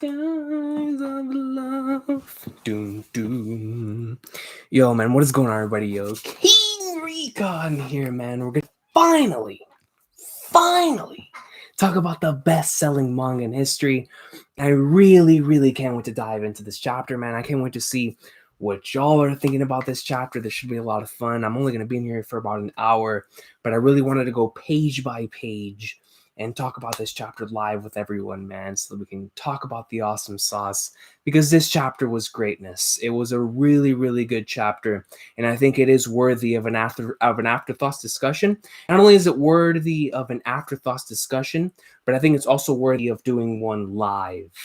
skies of love. Doom, doom. Yo, man, what is going on, everybody? Yo, King Recon here, man. We're gonna finally talk about the best-selling manga in history. I really can't wait to dive into this chapter, man. I can't wait to see what y'all are thinking about this chapter. This should be a lot of fun. I'm only going to be in here for about an hour, but I really wanted to go page by page and talk about this chapter live with everyone, man, so that we can talk about the awesome sauce, because this chapter was greatness. It was a really good chapter, and I think it is worthy of an afterthoughts discussion. Not only is it worthy of an afterthoughts discussion, but I think it's also worthy of doing one live,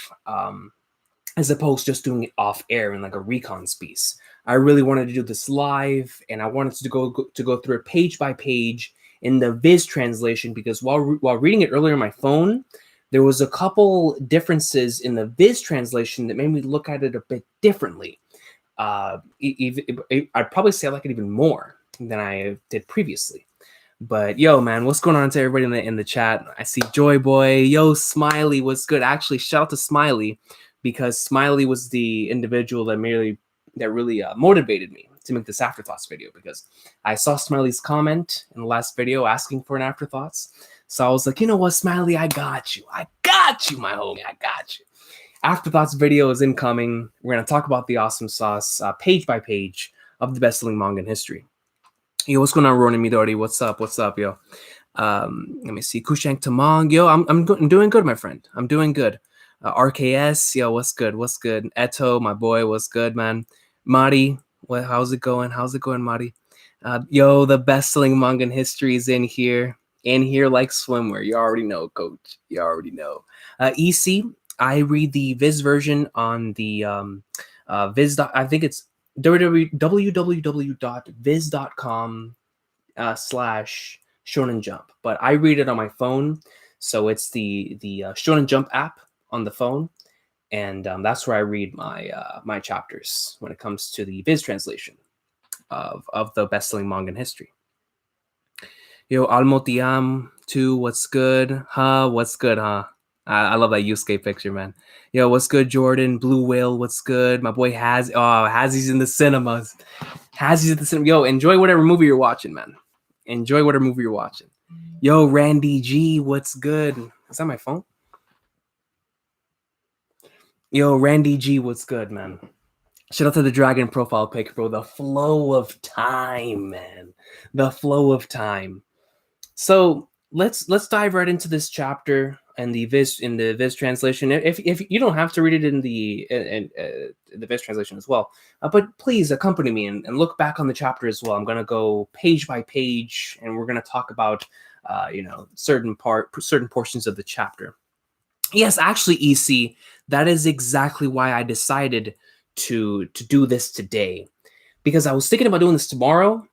as opposed to just doing it off air in like a recon piece. I really wanted to do this live, and I wanted to go through it page by page in the Viz translation, because while reading it earlier on my phone, there was a couple differences in the Viz translation that made me look at it a bit differently. I'd probably say I like it even more than I did previously. But yo, man, what's going on to everybody in the chat? I see Joy Boy. Yo, Smiley, what's good? Actually, shout out to Smiley, because Smiley was the individual that really motivated me to make this afterthoughts video, because I saw Smiley's comment in the last video asking for an afterthoughts. So I was like, you know what, Smiley, I got you, my homie, I got you. Afterthoughts video is incoming. We're gonna talk about the awesome sauce, page by page, of the best-selling manga in history. Yo, what's going on, Ronan Midori? What's up, yo? Let me see. Kushank Tamang, yo, I'm doing good, my friend. I'm doing good. RKS, yo, what's good? Eto, my boy, what's good, man? Mari, how's it going, Mari? Yo, the best-selling manga in history is in here like swimwear. You already know, coach. You already know. EC, I read the Viz version on the Viz. I think it's www.viz.com /Shonen Jump, but I read it on my phone, so it's the Shonen Jump app on the phone, and that's where I read my chapters when it comes to the Viz translation of the best-selling manga in history. Yo, Almotiam too, what's good? What's good, huh? I love that Yusuke picture, man. Yo, what's good, Jordan? Blue Whale, what's good? My boy Hazzy's in the cinemas. Yo, enjoy whatever movie you're watching, man. Enjoy whatever movie you're watching. Yo, Randy G, what's good? Is that my phone? Yo, Randy G, what's good, man? Shout out to the Dragon profile pic, bro. The flow of time, man. The flow of time. So let's dive right into this chapter and the Viz translation. If you don't have to read it in the Viz translation as well, but please accompany me and look back on the chapter as well. I'm gonna go page by page, and we're gonna talk about certain portions of the chapter. Yes, actually, EC, that is exactly why I decided to do this today, because I was thinking about doing this tomorrow,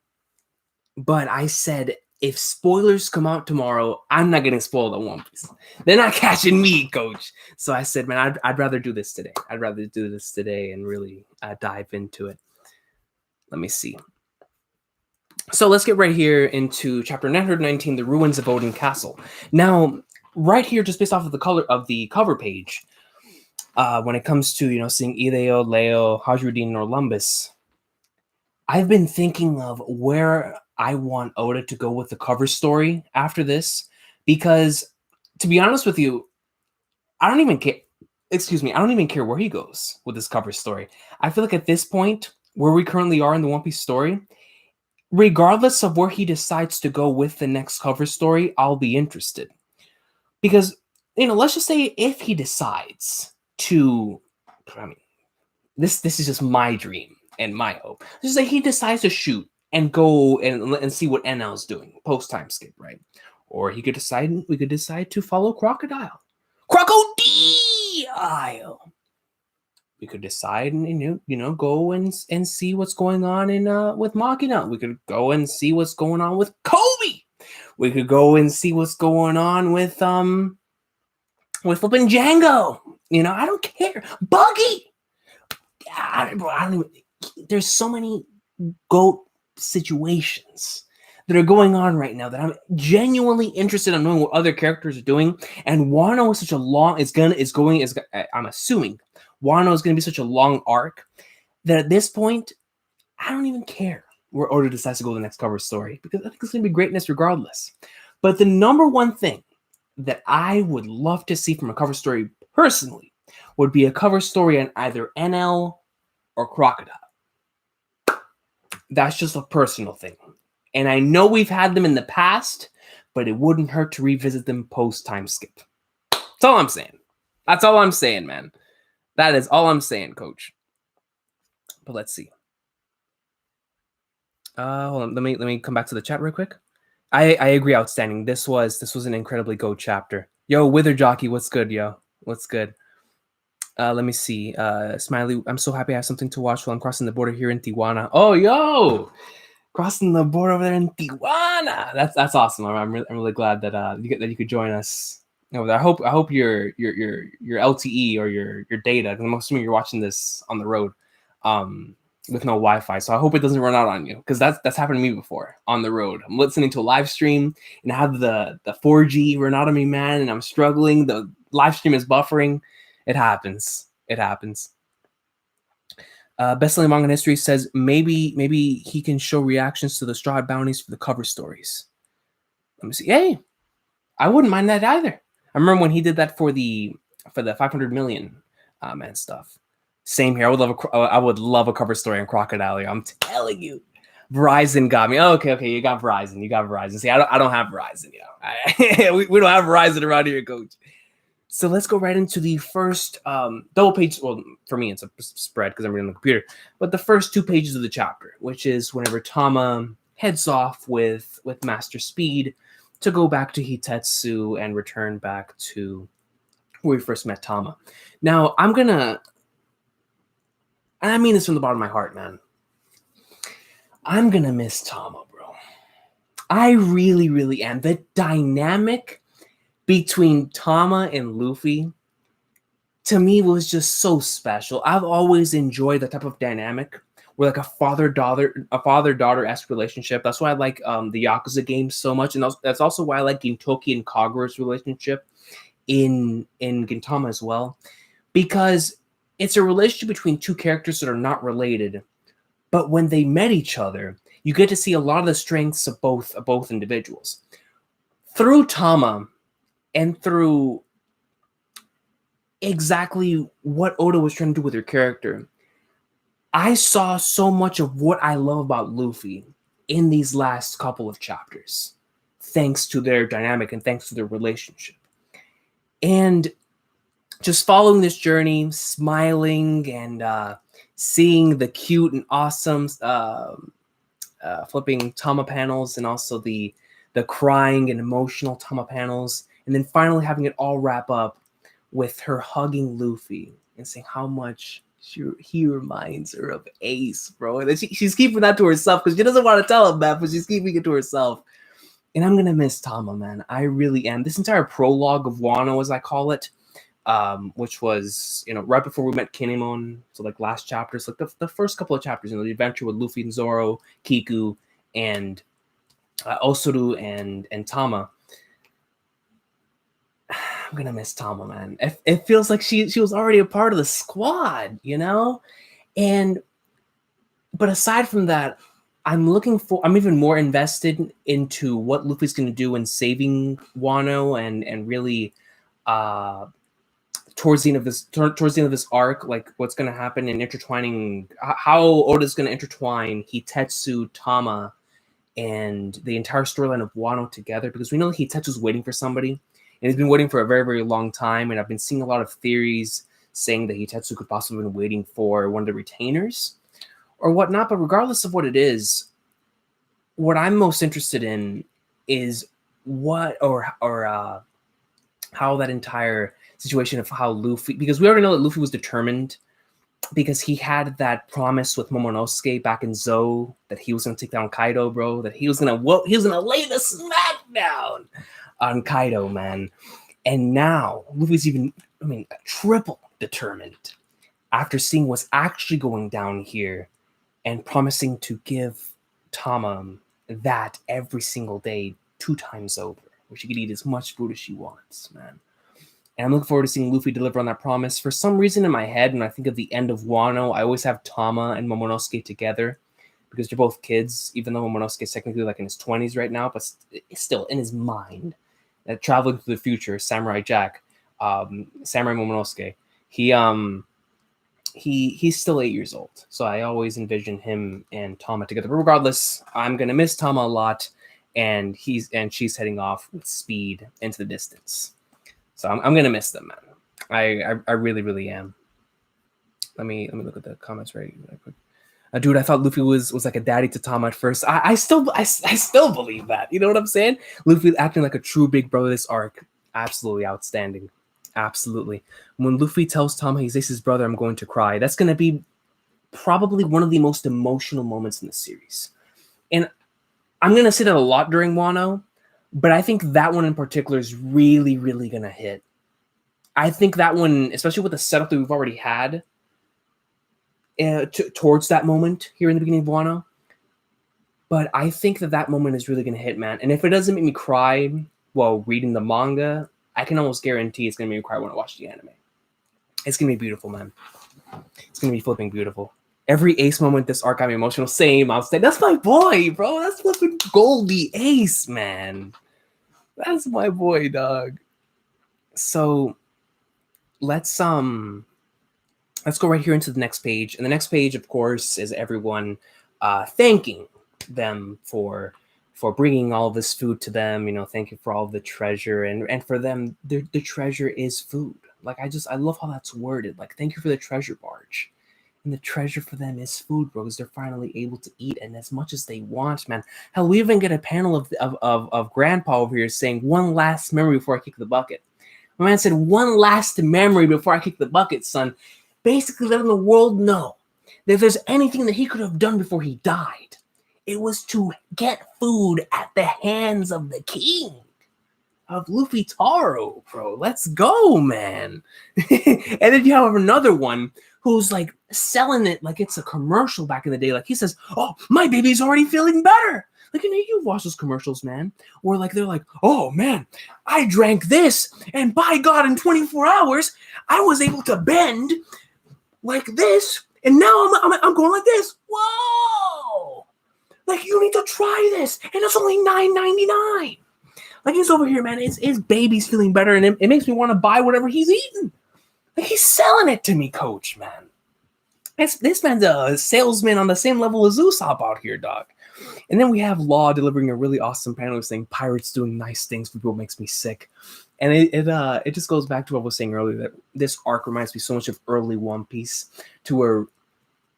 but I said, if spoilers come out tomorrow, I'm not getting spoiled on One Piece. They're not catching me, coach. So I said, man, I'd rather do this today. I'd rather do this today and really dive into it. Let me see. So let's get right here into chapter 919, The Ruins of Odin Castle. Now, right here, just based off of the color of the cover page, when it comes to, seeing Ideo, Leo, Hajrudin, or Lumbus, I've been thinking of where I want Oda to go with the cover story after this, because, to be honest with you, I don't even care. I don't even care where he goes with this cover story. I feel like at this point, where we currently are in the One Piece story, regardless of where he decides to go with the next cover story, I'll be interested. Because, let's just say if he decides to, this is just my dream and my hope. Just say he decides to shoot and go and see what NL's doing post time skip, right? Or we could decide to follow Crocodile. We could decide and go and see what's going on with Machina. We could go and see what's going on with Kobe. We could go and see what's going on with flipping Django. I don't care. Buggy. I don't even. There's so many GOAT situations that are going on right now that I'm genuinely interested in knowing what other characters are doing. And Wano is such a long, I'm assuming Wano is going to be such a long arc that at this point, I don't even care where Oda decides to go to the next cover story, because I think it's going to be greatness regardless. But the number one thing that I would love to see from a cover story personally would be a cover story on either NL or Crocodile. That's just a personal thing. And I know we've had them in the past, but it wouldn't hurt to revisit them post time skip. That's all I'm saying. That's all I'm saying, man. That is all I'm saying, coach. But let's see. Hold on. Let me come back to the chat real quick. I agree. Outstanding. This was an incredibly GOAT chapter. Yo, Wither Jockey, what's good, yo? What's good? Let me see. Smiley, I'm so happy I have something to watch while I'm crossing the border here in Tijuana. Oh, yo, crossing the border over there in Tijuana. That's awesome. I'm really glad that you could join us over there. I hope your LTE or your data, because I'm assuming you're watching this on the road, with no Wi-Fi. So I hope it doesn't run out on you, because that's happened to me before on the road. I'm listening to a live stream and I have the 4G run out of me, man, and I'm struggling. The live stream is buffering. It happens. It happens. Best-selling manga in history says maybe he can show reactions to the Straw Hat bounties for the cover stories. Let me see. Hey, I wouldn't mind that either. I remember when he did that for the 500 million man stuff. Same here. I would love a cover story on Crocodile. I'm telling you. Verizon got me. Oh, okay. You got Verizon. See, I don't have Verizon. We don't have Verizon around here, coach. So let's go right into the first double page. Well, for me, it's a spread because I'm reading on the computer. But the first 2 pages of the chapter, which is whenever Tama heads off with Master Speed to go back to Hitetsu and return back to where we first met Tama. Now, I mean this from the bottom of my heart, man. I'm gonna miss Tama, bro. I really, really am. The dynamic between Tama and Luffy, to me, was just so special. I've always enjoyed the type of dynamic where like a father-daughter-esque relationship. That's why I like the Yakuza games so much, and that's also why I like Gintoki and Kagura's relationship in Gintama as well, because it's a relationship between 2 characters that are not related, but when they met each other, you get to see a lot of the strengths of both individuals. Through Tama and through exactly what Oda was trying to do with her character, I saw so much of what I love about Luffy in these last couple of chapters, thanks to their dynamic and thanks to their relationship. And just following this journey, smiling and seeing the cute and awesome flipping Tama panels, and also the crying and emotional Tama panels, and then finally having it all wrap up with her hugging Luffy and saying how much he reminds her of Ace, bro. And she's keeping that to herself because she doesn't want to tell him that, but she's keeping it to herself. And I'm gonna miss Tama, man. I really am. This entire prologue of Wano, as I call it, which was, right before we met Kinemon, so like last chapter, so like the first couple of chapters, the adventure with Luffy and Zoro, Kiku, and Osuru and Tama. I'm gonna miss Tama, man. It feels like she was already a part of the squad, but aside from that, I'm even more invested into what Luffy's gonna do in saving Wano and really towards the end of this arc, like what's going to happen in intertwining, how Oda's going to intertwine Hitetsu, Tama, and the entire storyline of Wano together, because we know that Hitetsu's waiting for somebody, and he's been waiting for a very, very long time, and I've been seeing a lot of theories saying that Hitetsu could possibly have been waiting for one of the retainers or whatnot. But regardless of what it is, what I'm most interested in is how that entire situation of how Luffy, because we already know that Luffy was determined because he had that promise with Momonosuke back in Zou that he was going to take down Kaido, bro, that he was going to lay the smackdown on Kaido, man. And now Luffy's triple determined after seeing what's actually going down here and promising to give Tama that every single day, 2 times over, where she could eat as much food as she wants, man. And I'm looking forward to seeing Luffy deliver on that promise. For some reason in my head, when I think of the end of Wano, I always have Tama and Momonosuke together because they're both kids, even though Momonosuke is technically like in his 20s right now, but it's still in his mind. Traveling to the future, Samurai Jack, Samurai Momonosuke, he's still 8 years old. So I always envision him and Tama together. But regardless, I'm gonna miss Tama a lot, and she's heading off with speed into the distance. So I'm gonna miss them, man. I really, really am. Let me look at the comments right quick. Dude, I thought Luffy was like a daddy to Tama at first. I still believe that. You know what I'm saying? Luffy acting like a true big brother this arc. Absolutely outstanding. Absolutely. When Luffy tells Tama he's Ace's brother, I'm going to cry. That's gonna be probably one of the most emotional moments in the series. And I'm gonna say that a lot during Wano, but I think that one in particular is really, really going to hit. I think that one, especially with the setup that we've already had towards that moment here in the beginning of Wano, but I think that moment is really going to hit, man. And if it doesn't make me cry while reading the manga, I can almost guarantee it's going to make me cry when I watch the anime. It's going to be beautiful, man. It's going to be flipping beautiful. Every Ace moment this arc got me emotional. Same, I'll say, that's my boy, bro. That's flipping Goldie Ace, man. That's my boy, dog. So let's go right here into the next page. And the next page, of course, is everyone thanking them for bringing all this food to them. You know, thank you for all the treasure, and for them, the treasure is food. Like I love how that's worded. Like, thank you for the treasure barge. And the treasure for them is food, bro, because they're finally able to eat, and as much as they want, man. Hell, we even get a panel of Grandpa over here saying, one last memory before I kick the bucket. My man said, one last memory before I kick the bucket, son. Basically letting the world know that if there's anything that he could have done before he died, it was to get food at the hands of the king of Luffy Taro, bro. Let's go, man. And then you have another one who's like selling it like it's a commercial back in the day. Like he says, oh, my baby's already feeling better. Like, you know, you watch those commercials, man. Or like they're like, oh man, I drank this, and by God, in 24 hours, I was able to bend like this, and now I'm going like this. Whoa! Like, you need to try this, and it's only $9.99. Like, he's over here, man. His baby's feeling better, and it makes me want to buy whatever he's eating. Like, he's selling it to me, coach, man. This man's a salesman on the same level as Usopp out here, dog. And then we have Law delivering a really awesome panel saying pirates doing nice things for people makes me sick. And it just goes back to what I was saying earlier, that this arc reminds me so much of early One Piece, to where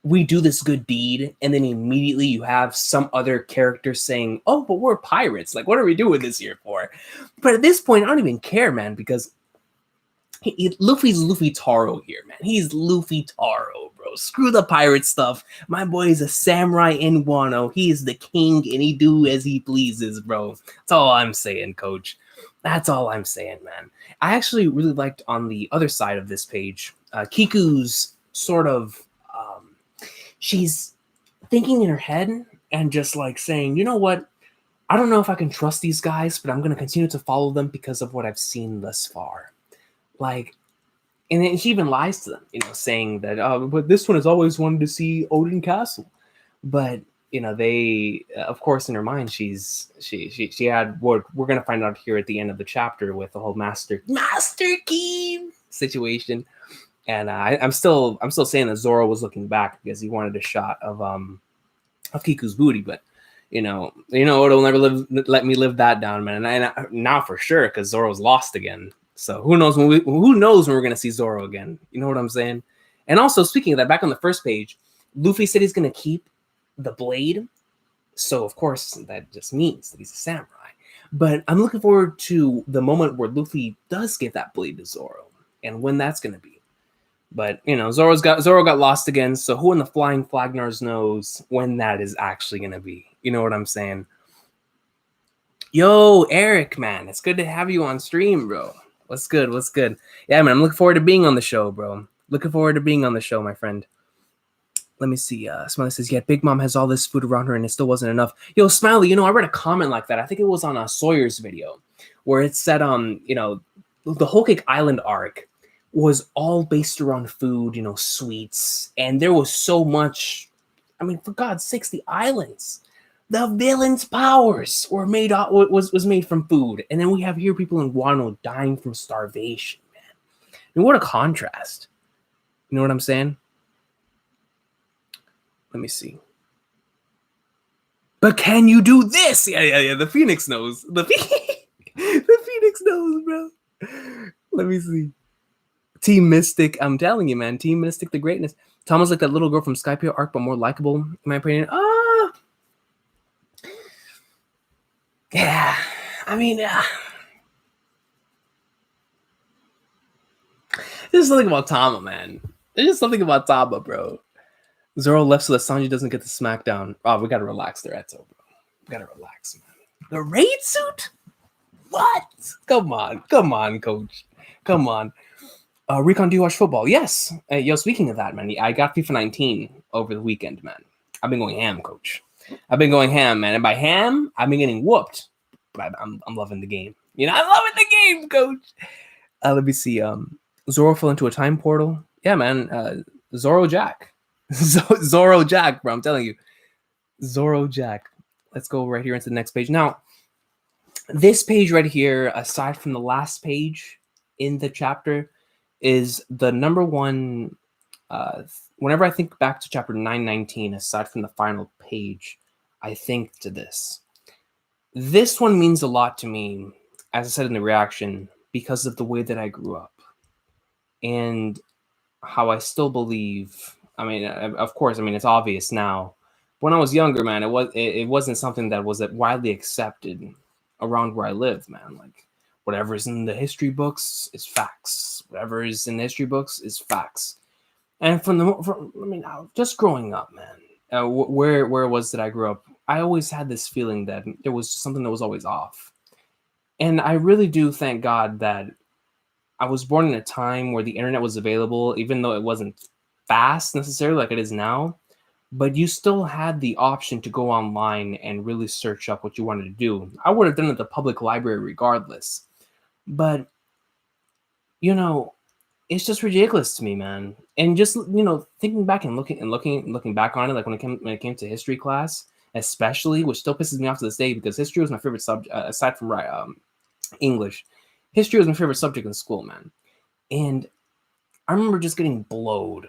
we do this good deed, and then immediately you have some other character saying, oh, but we're pirates. Like, what are we doing this here for? But at this point, I don't even care, man, because Luffy's Luffy Taro here, man. He's Luffy Taro, bro. Screw the pirate stuff. My boy is a samurai in Wano. He is the king, and he do as he pleases, bro. That's all I'm saying, coach. That's all I'm saying, man. I actually really liked on the other side of this page, Kiku's sort of, she's thinking in her head and just like saying, you know what? I don't know if I can trust these guys, but I'm going to continue to follow them because of what I've seen thus far. Like, and then she even lies to them, you know, saying that, but this one has always wanted to see Odin Castle. But, you know, they, of course, in her mind, she had what we're going to find out here at the end of the chapter with the whole Master Key situation. And I'm still saying that Zoro was looking back because he wanted a shot of Kiku's booty, but you know, Oda will never let me live that down, man. And now for sure, because Zoro's lost again. So who knows when we're gonna see Zoro again? You know what I'm saying? And also, speaking of that, back on the first page, Luffy said he's gonna keep the blade. So of course that just means that he's a samurai. But I'm looking forward to the moment where Luffy does give that blade to Zoro, and when that's gonna be. But you know, Zoro got lost again. So who in the Flying Flagnars knows when that is actually gonna be? You know what I'm saying? Yo, Eric, man, it's good to have you on stream, bro. What's good? What's good? Yeah, man, I'm looking forward to being on the show, bro. Looking forward to being on the show, my friend. Let me see. Smiley says, "Yeah, Big Mom has all this food around her, and it still wasn't enough." Yo, Smiley, I read a comment like that. I think it was on Sawyer's video, where it said, the Whole Cake Island arc was all based around food, sweets, and there was so much. I mean, for God's sakes, the islands, the villains' powers were made out was made from food, and then we have here people in Wano dying from starvation. Man, I mean, what a contrast. You know what I'm saying? Let me see. But can you do this? Yeah. The Phoenix knows. The Phoenix knows, bro. Let me see. Team Mystic. I'm telling you, man. Team Mystic, the greatness. Tama's like that little girl from Skypiea arc, but more likable, in my opinion. Yeah. I mean, there's something about Tama, man. There's just something about Tama, bro. Zoro left so that Sanji doesn't get the smackdown. Oh, we gotta relax there, Eto, bro. We gotta relax, man. The raid suit? What? Come on, coach. Come on. Recon, do you watch football? Yes. Yo, speaking of that, man, I got FIFA 19 over the weekend, man. I've been going ham, coach. I've been going ham, man. And by ham, I've been getting whooped. But I'm loving the game. I'm loving the game, coach. Let me see. Zoro fell into a time portal. Yeah, man. Zoro Jack. Zoro Jack, bro. I'm telling you. Zoro Jack. Let's go right here into the next page. Now, this page right here, aside from the last page in the chapter, is the number one. Whenever I think back to chapter 919, aside from the final page, I think to this. This one means a lot to me, as I said in the reaction, because of the way that I grew up and how I still believe. I mean, of course, it's obvious now. When I was younger, man, it wasn't something that was widely accepted around where I live, man. Like, whatever's in the history books is facts. Whatever is in the history books is facts. And just growing up, man, where it was that I grew up, I always had this feeling that there was something that was always off. And I really do thank God that I was born in a time where the internet was available, even though it wasn't fast necessarily like it is now. But you still had the option to go online and really search up what you wanted to do. I would have done it at the public library regardless. But, it's just ridiculous to me, man. And just, thinking back and looking back on it, like when it came to history class, especially, which still pisses me off to this day because history was my favorite subject, aside from English. History was my favorite subject in school, man. And I remember just getting blowed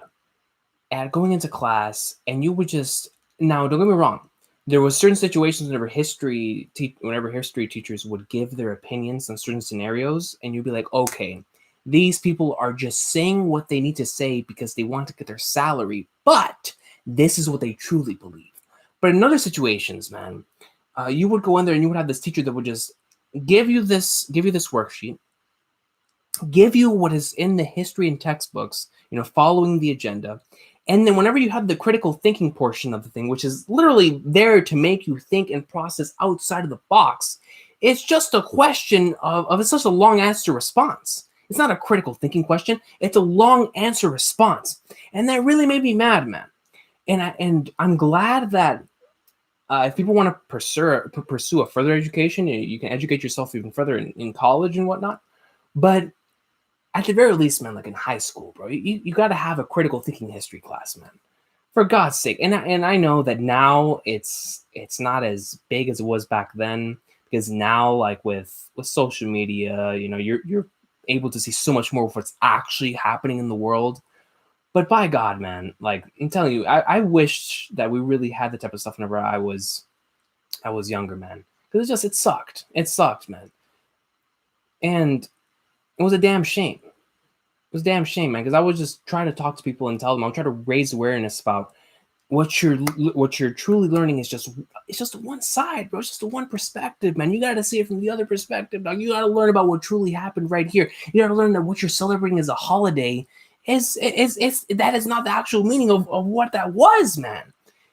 at going into class, and you would just, now don't get me wrong, there was certain situations whenever history teachers would give their opinions on certain scenarios, and you'd be like, okay, these people are just saying what they need to say because they want to get their salary, but this is what they truly believe. But in other situations, man, you would go in there and you would have this teacher that would just give you this worksheet, give you what is in the history and textbooks, following the agenda. And then whenever you have the critical thinking portion of the thing, which is literally there to make you think and process outside of the box, it's just a question of it's just a long answer response. It's not a critical thinking question. It's a long answer response. And that really made me mad, man. And I'm glad that if people want to pursue a further education, you can educate yourself even further in college and whatnot. But at the very least, man, like in high school, bro, you got to have a critical thinking history class, man. For God's sake. And I know that now it's not as big as it was back then, because now, like with social media, you're able to see so much more of what's actually happening in the world. But by God, man, like I'm telling you, I wish that we really had the type of stuff whenever I was younger, man. Because it sucked. It sucked, man. And it was a damn shame. It was a damn shame, man, because I was just trying to talk to people and tell them, I'm trying to raise awareness about what you're truly learning is just one side, bro. It's just one perspective, man. You got to see it from the other perspective, dog. You got to learn about what truly happened right here. You got to learn that what you're celebrating as a holiday is that is not the actual meaning of what that was, man.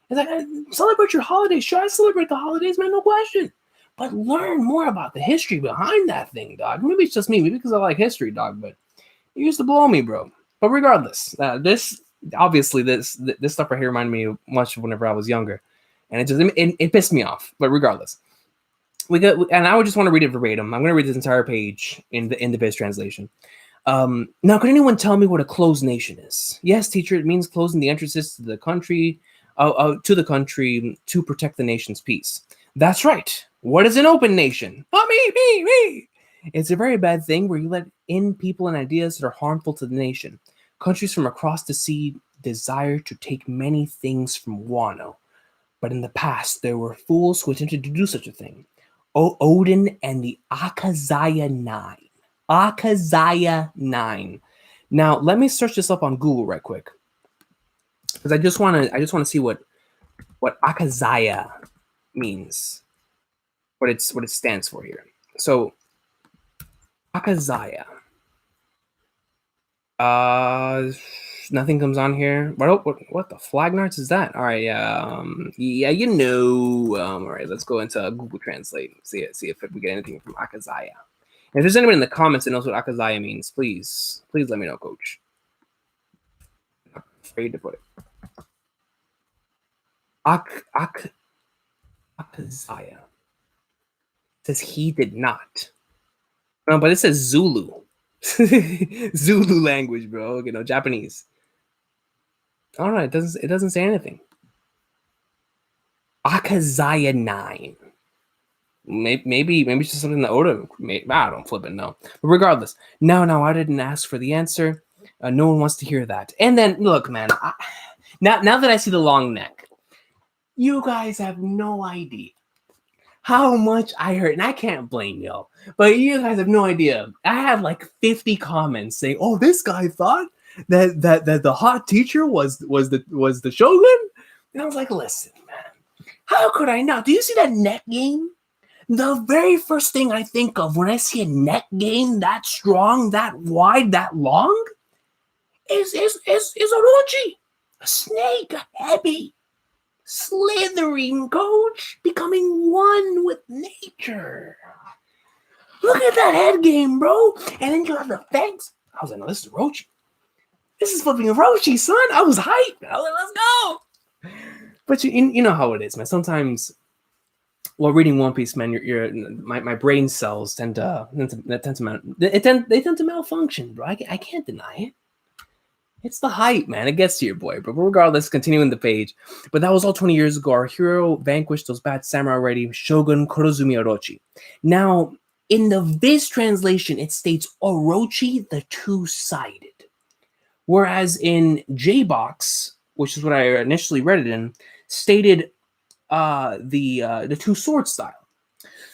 It's like, celebrate your holidays. Sure, I celebrate the holidays, man, no question. But learn more about the history behind that thing, dog. Maybe it's just me, maybe because I like history, dog, but it used to blow me, bro. But regardless, obviously this stuff right here reminded me much of whenever I was younger, and it pissed me off. But regardless, and I would just want to read it verbatim. I'm going to read this entire page in the Biz translation. Now, can anyone tell me what a closed nation is? Yes, teacher, it means closing the entrances to the country, to protect the nation's peace. That's right. What is an open nation? Oh, me. It's a very bad thing where you let in people and ideas that are harmful to the nation. Countries from across the sea desire to take many things from Wano, but in the past there were fools who attempted to do such a thing. Odin and the Akazaya Nine. Akazaya 9. Now, let me search this up on Google right quick, because I just want to see what Akazaya means, what it stands for here. So, Akazaya. Nothing comes on here. What the flagnarts is that? All right, yeah, all right, let's go into Google Translate. See if we get anything from Akazaya. If there's anyone in the comments that knows what Akazaya means, please let me know, Coach. I'm afraid to put it. Akazaya says he did not. No, but it says Zulu. Zulu language, bro. Okay, no, Japanese. All right, it doesn't say anything. Akazaya 9. Maybe it's just something that Oda made. I don't flip it, no. But regardless, no, I didn't ask for the answer. No one wants to hear that. And then, look, man, now that I see the long neck, you guys have no idea how much I hurt, and I can't blame y'all. But you guys have no idea. I had like 50 comments saying, "Oh, this guy thought that the hot teacher was the Shogun," and I was like, "Listen, man, how could I not? Do you see that neck game? The very first thing I think of when I see a neck game that strong, that wide, that long, is Orochi, a snake, a heavy, slithering coach, becoming one with nature. Look at that head game, bro. And then you have the fangs. I was like, no, this is Orochi. This is flipping Orochi, son. I was hyped. I was like, let's go. But you know how it is, man. Sometimes while reading One Piece, man, my brain cells tend to malfunction, bro. I can't deny it. It's the hype, man. It gets to your boy. But regardless, continuing the page. But that was all 20 years ago. Our hero vanquished those bad samurai already, Shogun Kurozumi Orochi. Now, in the Viz translation, it states Orochi the Two-Sided. Whereas in J-Box, which is what I initially read it in, stated the two-sword style.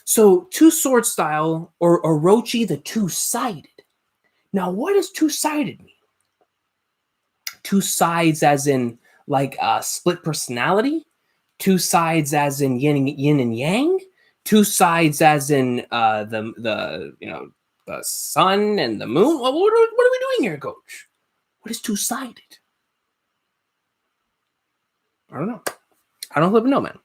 So, two-sword style, or Orochi the Two-Sided. Now, what does two-sided mean? Two sides as in like split personality, two sides as in yin and yang, two sides as in the sun and the moon. What are we doing here, Coach? What is two-sided? I don't know. I don't flip know, man.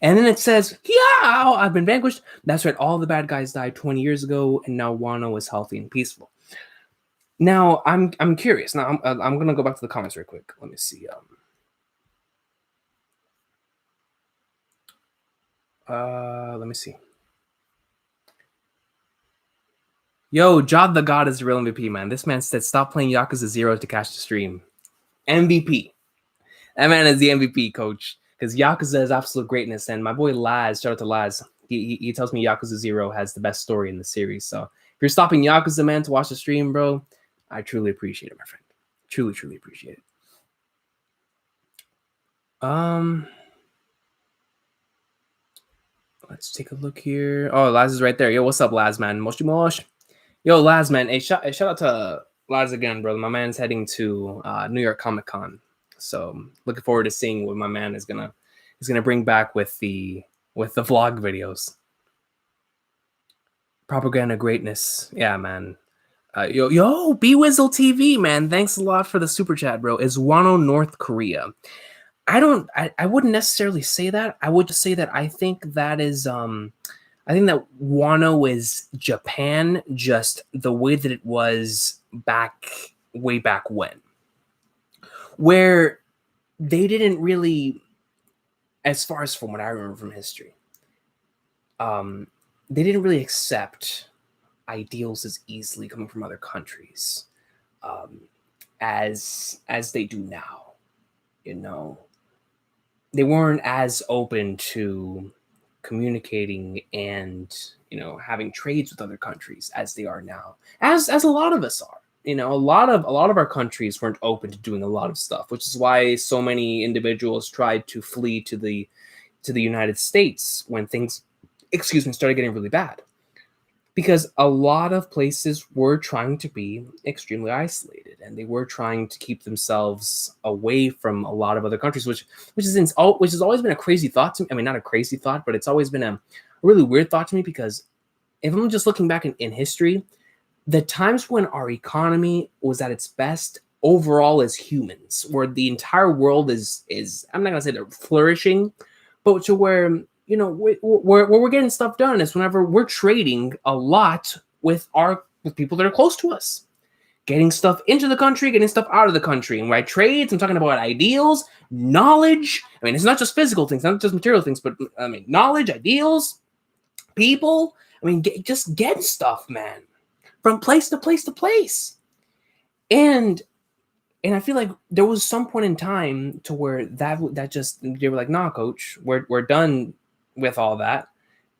And then it says, yeah, I've been vanquished. That's right. All the bad guys died 20 years ago, and now Wano is healthy and peaceful. Now, I'm curious. Now, I'm going to go back to the comments real quick. Let me see. Let me see. Yo, Jod the God is the real MVP, man. This man said, stop playing Yakuza 0 to catch the stream. MVP. That man is the MVP, Coach. Because Yakuza is absolute greatness. And my boy Laz, shout out to Laz, he tells me Yakuza 0 has the best story in the series. So if you're stopping Yakuza, man, to watch the stream, bro, I truly appreciate it, my friend. Truly, truly appreciate it. Let's take a look here. Oh, Laz is right there. Yo, what's up, Laz, man? Moshi Mosh. Yo, Laz, man. Hey, shout out to Laz again, brother. My man's heading to New York Comic Con. So looking forward to seeing what my man is gonna bring back with the vlog videos. Propaganda greatness. Yeah, man. Yo, B-Wizzle TV, man. Thanks a lot for the super chat, bro. Is Wano North Korea? I wouldn't necessarily say that. I would just say that I think that is I think that Wano is Japan, just the way that it was way back when. where they didn't really, as far as from what I remember from history, they didn't really accept ideals as easily coming from other countries as they do now. You know, they weren't as open to communicating and, you know, having trades with other countries as they are now, as a lot of us are. You know, a lot of our countries weren't open to doing a lot of stuff, which is why so many individuals tried to flee to the United States when things, started getting really bad, because a lot of places were trying to be extremely isolated, and they were trying to keep themselves away from a lot of other countries, which has always been a crazy thought to me. I mean, not a crazy thought, but it's always been a really weird thought to me, because if I'm just looking back in history, the times when our economy was at its best overall as humans, where the entire world is I'm not gonna say they're flourishing, but to where, you know, where we're getting stuff done is whenever we're trading a lot with people that are close to us, getting stuff into the country, getting stuff out of the country. And right, trades, I'm talking about ideals, knowledge. I mean, it's not just physical things, not just material things, but I mean, knowledge, ideals, people. I mean, just get stuff, man, from place to place to place. And I feel like there was some point in time to where that just, they were like, nah, coach, we're done with all that,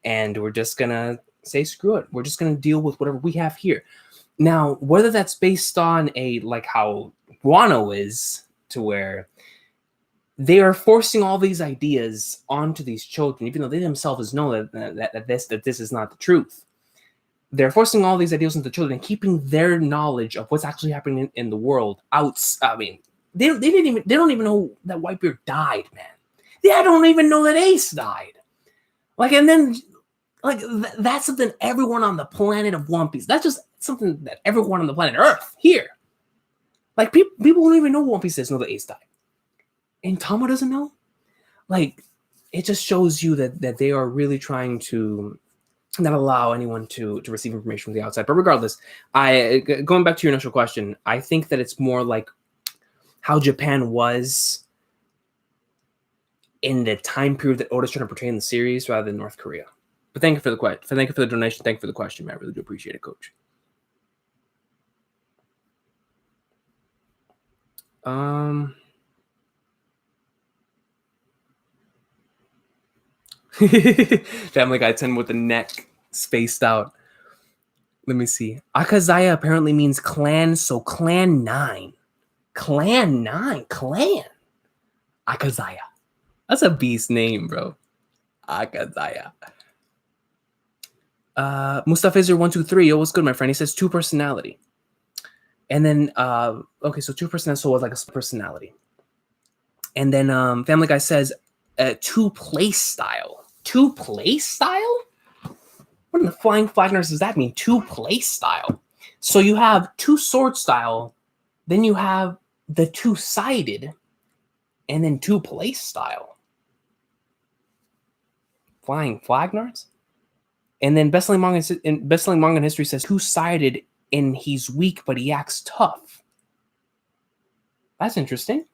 and we're just gonna say screw it. We're just gonna deal with whatever we have here. Now, whether that's based on like how Guano is, to where they are forcing all these ideas onto these children, even though they themselves know that this is not the truth. They're forcing all these ideas into children and keeping their knowledge of what's actually happening in the world out. I mean, they don't even know that Whitebeard died, man. They don't even know that Ace died. Like, and then, like, that's something everyone on the planet of One Piece. That's just something that everyone on the planet Earth here. Like, people don't even know One Piece know that Ace died, and Tama doesn't know. Like, it just shows you that they are really trying to not allow anyone to receive information from the outside. But regardless, going back to your initial question, I think that it's more like how Japan was in the time period that Oda's trying to portray in the series, rather than North Korea. But thank you for the question. Thank you for the donation. Thank you for the question, man. I really do appreciate it, Coach. Family Guy 10 with the neck spaced out. Let me see. Akazaya apparently means clan, so clan 9. Clan 9. Clan. Akazaya. That's a beast name, bro. Akazaya. Mustafizer123. Yo, what's good, my friend? He says 2 personality. And then, okay, so 2 personality, so like a personality. And then Family Guy says 2 play style. 2 play style? What in the flying flagners does that mean? 2 play style. So you have 2 sword style, then you have the 2-sided, and then 2 play style. Flying flagners? And then best-selling manga in history says 2-sided, and he's weak, but he acts tough. That's interesting.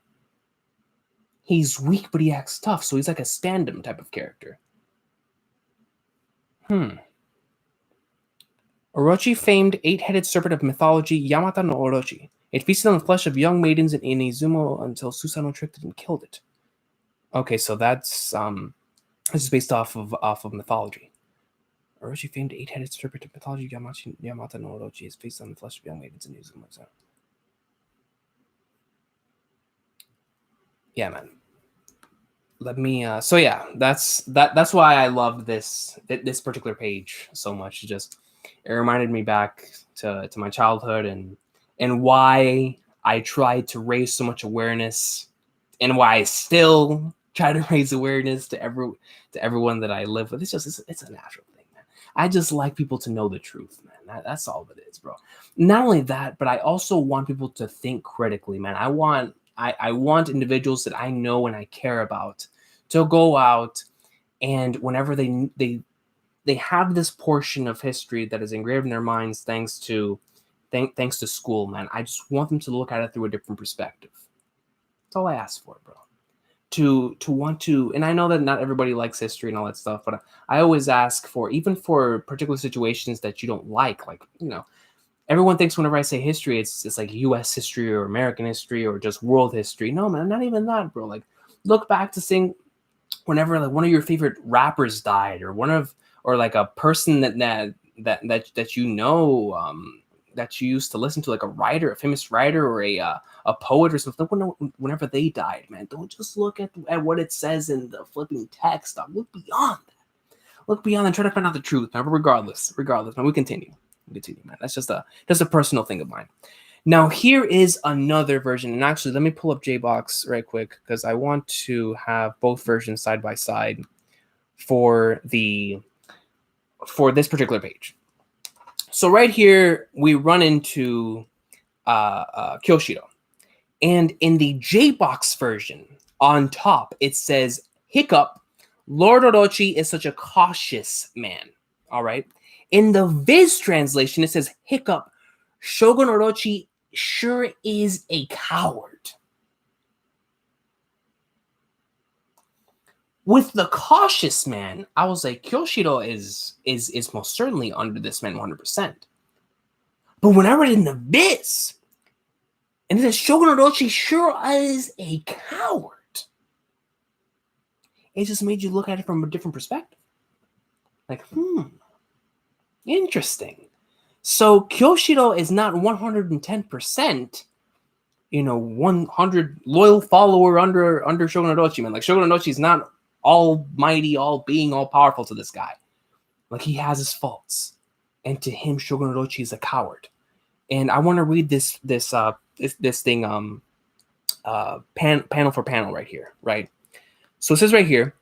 He's weak, but he acts tough, so he's like a stand-up type of character. Orochi, famed 8-headed serpent of mythology, Yamata no Orochi. It feasted on the flesh of young maidens in Izumo until Susanoo tricked it and killed it. Okay, so that's this is based off of mythology. Orochi, famed 8-headed serpent of mythology, Yamata no Orochi, is feasted on the flesh of young maidens in Izumo. Yeah, man. Let me so yeah, that's why I love this particular page so much. It reminded me back to my childhood, and why I tried to raise so much awareness, and why I still try to raise awareness to everyone that I live with. It's a natural thing, man. I just like people to know the truth, man. That's all it is, bro. Not only that, but I also want people to think critically, man. I want individuals that I know and I care about to go out, and whenever they have this portion of history that is engraved in their minds thanks to school, man, I just want them to look at it through a different perspective. That's all I ask for, bro. To want to, and I know that not everybody likes history and all that stuff, but I always ask for, even for particular situations that you don't like, everyone thinks whenever I say history, it's like U.S. history or American history or just world history. No, man, not even that, bro. Like, look back to seeing whenever like one of your favorite rappers died, or like a person that you know, that you used to listen to, like a famous writer, or a poet or something. Whenever they died, man, don't just look at what it says in the flipping text. Look beyond that. Look beyond and try to find out the truth, man. But regardless, man, we continue, man. That's just a personal thing of mine. Now, here is another version, and actually, let me pull up JBox right quick because I want to have both versions side by side for this particular page. So right here, we run into Koshiro, and in the JBox version on top, it says, "Hiccup, Lord Orochi is such a cautious man." All right. In the Viz translation, it says, "Hiccup, Shogun Orochi sure is a coward." With the cautious man, I was like, Koshiro is most certainly under this man 100%. But when I read it in the Viz, and it says Shogun Orochi sure is a coward, it just made you look at it from a different perspective. Like, interesting. So Koshiro is not 110%, 100 loyal follower under Shogun Orochi, man. Like, Shogun Orochi is not almighty, all being, all powerful to this guy. Like, he has his faults, and to him, Shogun Orochi is a coward. And I want to read this thing panel for panel right here, right? So it says right here,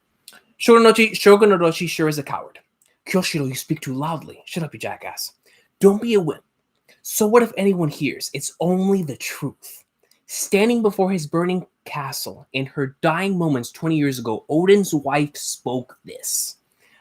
Shogun Orochi sure is a coward. Koshiro, you speak too loudly. Shut up, you jackass. Don't be a wimp. So what if anyone hears? It's only the truth. Standing before his burning castle in her dying moments 20 years ago, Odin's wife spoke this.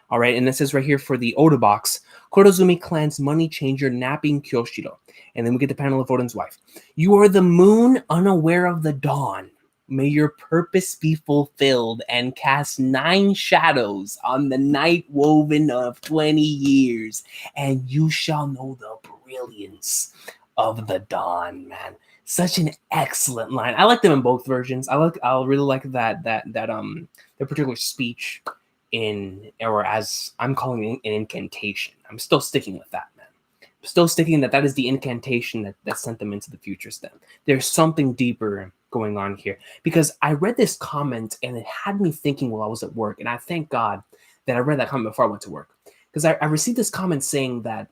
All right, and this is right here for the Oda box. Korozumi clan's money changer napping Koshiro. And then we get the panel of Odin's wife. You are the moon unaware of the dawn. May your purpose be fulfilled and cast 9 shadows on the night woven of 20 years, and you shall know the brilliance of the dawn, man. Such an excellent line. I like them in both versions. I really like that the particular speech or as I'm calling it, an incantation. I'm still sticking with that, man. I'm still sticking that is the incantation that sent them into the future stem. There's something deeper going on here, because I read this comment and it had me thinking while I was at work, and I thank God that I read that comment before I went to work, because I received this comment saying that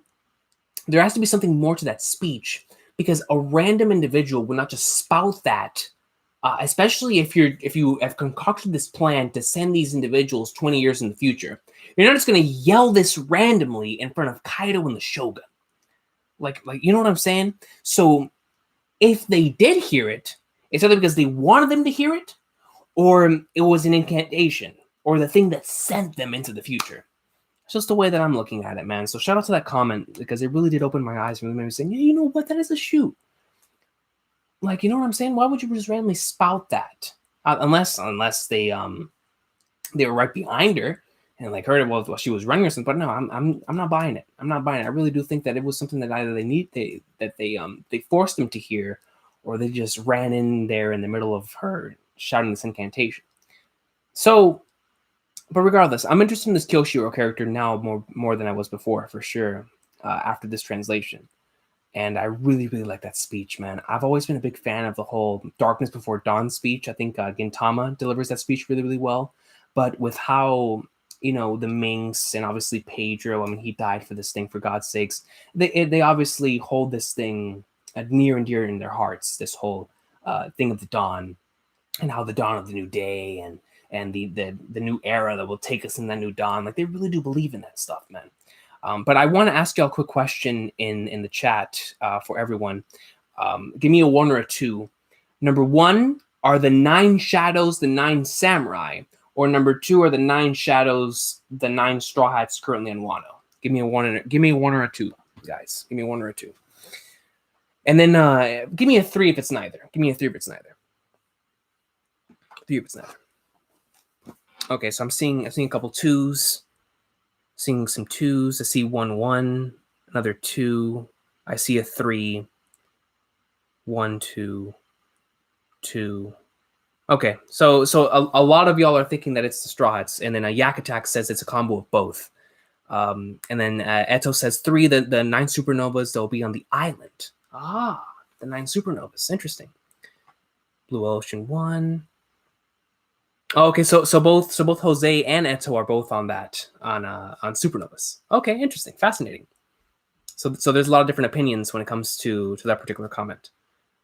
there has to be something more to that speech, because a random individual would not just spout that, especially if you have concocted this plan to send these individuals 20 years in the future. You're not just going to yell this randomly in front of Kaido and the Shogun. Like you know what I'm saying? So if they did hear it, it's either because they wanted them to hear it, or it was an incantation, or the thing that sent them into the future. It's just the way that I'm looking at it, man. So shout out to that comment, because it really did open my eyes and really made me saying, yeah, you know what? That is a shoot. Like, you know what I'm saying? Why would you just randomly spout that? Unless they were right behind her and like heard it while she was running or something. But no, I'm not buying it. I'm not buying it. I really do think that it was something that either they forced them to hear, or they just ran in there in the middle of her shouting this incantation. So, but regardless, I'm interested in this Koshiro character now more than I was before, for sure, after this translation. And I really, really like that speech, man. I've always been a big fan of the whole Darkness Before Dawn speech. I think Tama delivers that speech really, really well. But with how, the Minx and obviously Pedro, I mean, he died for this thing, for God's sakes. They obviously hold this thing near and dear in their hearts, this whole thing of the dawn, and how the dawn of the new day and the new era that will take us in that new dawn. Like, they really do believe in that stuff, man. But I want to ask y'all a quick question in the chat for everyone. Give me a 1 or a 2. Number 1, are the 9 shadows the 9 samurai? Or number 2, are the 9 shadows the 9 straw hats currently in Wano? Give me a 1 or a 2, guys. Give me a 1 or a 2. And then give me a 3 if it's neither. 3%. Okay, so I'm seeing a couple 2s, seeing some 2s. I see 1 1, another 2. I see a 3, 1 2, 2. Okay, so a lot of y'all are thinking that it's the Straw Hats, and then a Yak Attack says it's a combo of both. And then Eto says 3, the 9 supernovas, they'll be on the island. Ah, the 9 supernovas. Interesting. Blue Ocean 1. Oh, okay, so both Jose and Eto are both on that on supernovas. Okay, interesting, fascinating. So there's a lot of different opinions when it comes to that particular comment.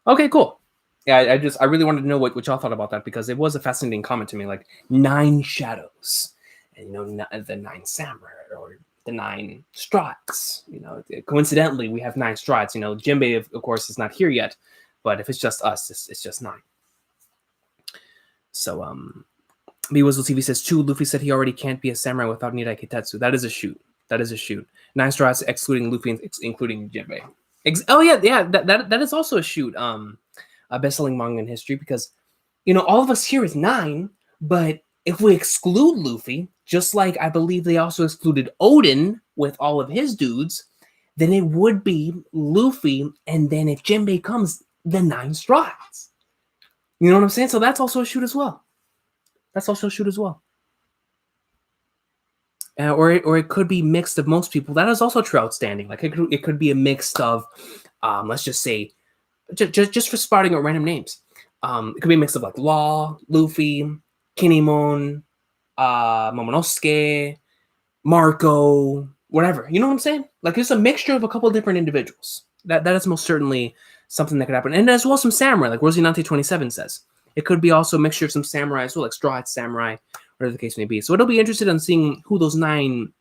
Okay, cool. Yeah, I really wanted to know what y'all thought about that, because it was a fascinating comment to me. Like 9 shadows, and the 9 samurai, or the 9 strats. Coincidentally, we have 9 strats. Jinbei of course is not here yet, but if it's just us, it's just 9. So Miwazo TV says 2. Luffy said he already can't be a samurai without Nirai Kitetsu. That is a shoot. 9 strats excluding Luffy, including Jinbei. Oh yeah. That is also a shoot. A best-selling manga in history, because all of us here is 9, but if we exclude Luffy, just like I believe they also excluded Odin with all of his dudes, then it would be Luffy, and then if Jinbei comes, the 9 strats. You know what I'm saying? So that's also a shoot as well. Or it could be mixed of most people. That is also true. Outstanding. Like it could be a mix of, let's just say, just for spouting out random names. It could be a mix of like Law, Luffy, Kinemon, Momonosuke, Marco, whatever. You know what I'm saying? Like it's a mixture of a couple of different individuals. That is most certainly something that could happen. And as well some samurai, like Rosinante 27 says. It could be also a mixture of some samurai as well, like Straw Hat Samurai, whatever the case may be. So it'll be interested in seeing who those 9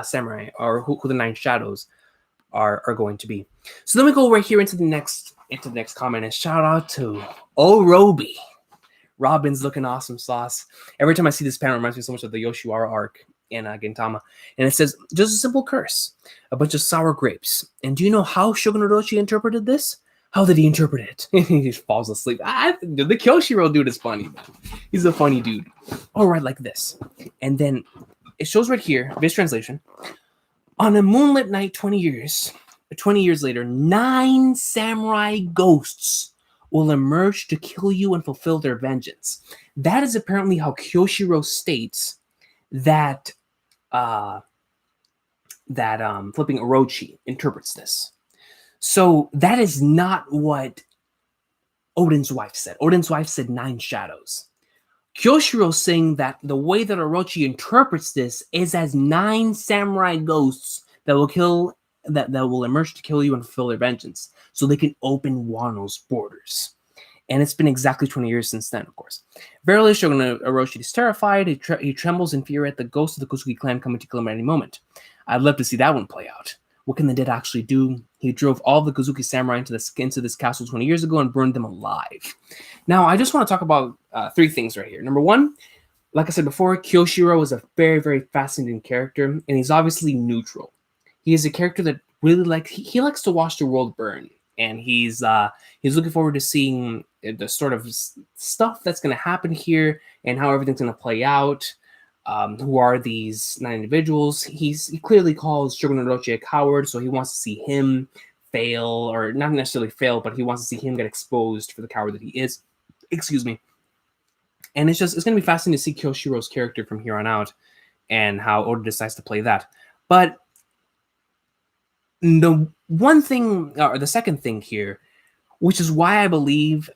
samurai, or who the 9 shadows are going to be. So then we go right here into the next comment, and shout out to Orochi. Robin's looking awesome sauce. Every time I see this panel, it reminds me so much of the Yoshiwara arc in Gintama. And it says, just a simple curse, a bunch of sour grapes. And do you know how Shogun Orochi interpreted this? How did he interpret it? He just falls asleep. The Koshiro dude is funny, man. He's a funny dude. All right, like this. And then it shows right here, this translation. On a moonlit night 20 years later, 9 samurai ghosts will emerge to kill you and fulfill their vengeance. That is apparently how Koshiro states that flipping Orochi interprets this. So that is not what Odin's wife said. Odin's wife said 9 shadows. Koshiro saying that the way that Orochi interprets this is as 9 samurai ghosts that will emerge to kill you and fulfill their vengeance, so they can open Wano's borders. And it's been exactly 20 years since then, of course. Verily, Shogun Orochi is terrified. He trembles in fear at the ghost of the Kosugi clan coming to kill him at any moment. I'd love to see that one play out. What can the dead actually do? He drove all the Kozuki samurai into this castle 20 years ago and burned them alive. Now, I just want to talk about 3 things right here. Number 1, like I said before, Koshiro is a very, very fascinating character, and he's obviously neutral. He is a character that really he likes to watch the world burn, and he's looking forward to seeing the sort of stuff that's going to happen here and how everything's going to play out. Who are these 9 individuals? He clearly calls Shogun Orochi a coward, so he wants to see him fail, or not necessarily fail, but he wants to see him get exposed for the coward that he is. Excuse me. And it's going to be fascinating to see Koshiro's character from here on out, and how Oda decides to play that. But the one thing, or the second thing here, which is why I believe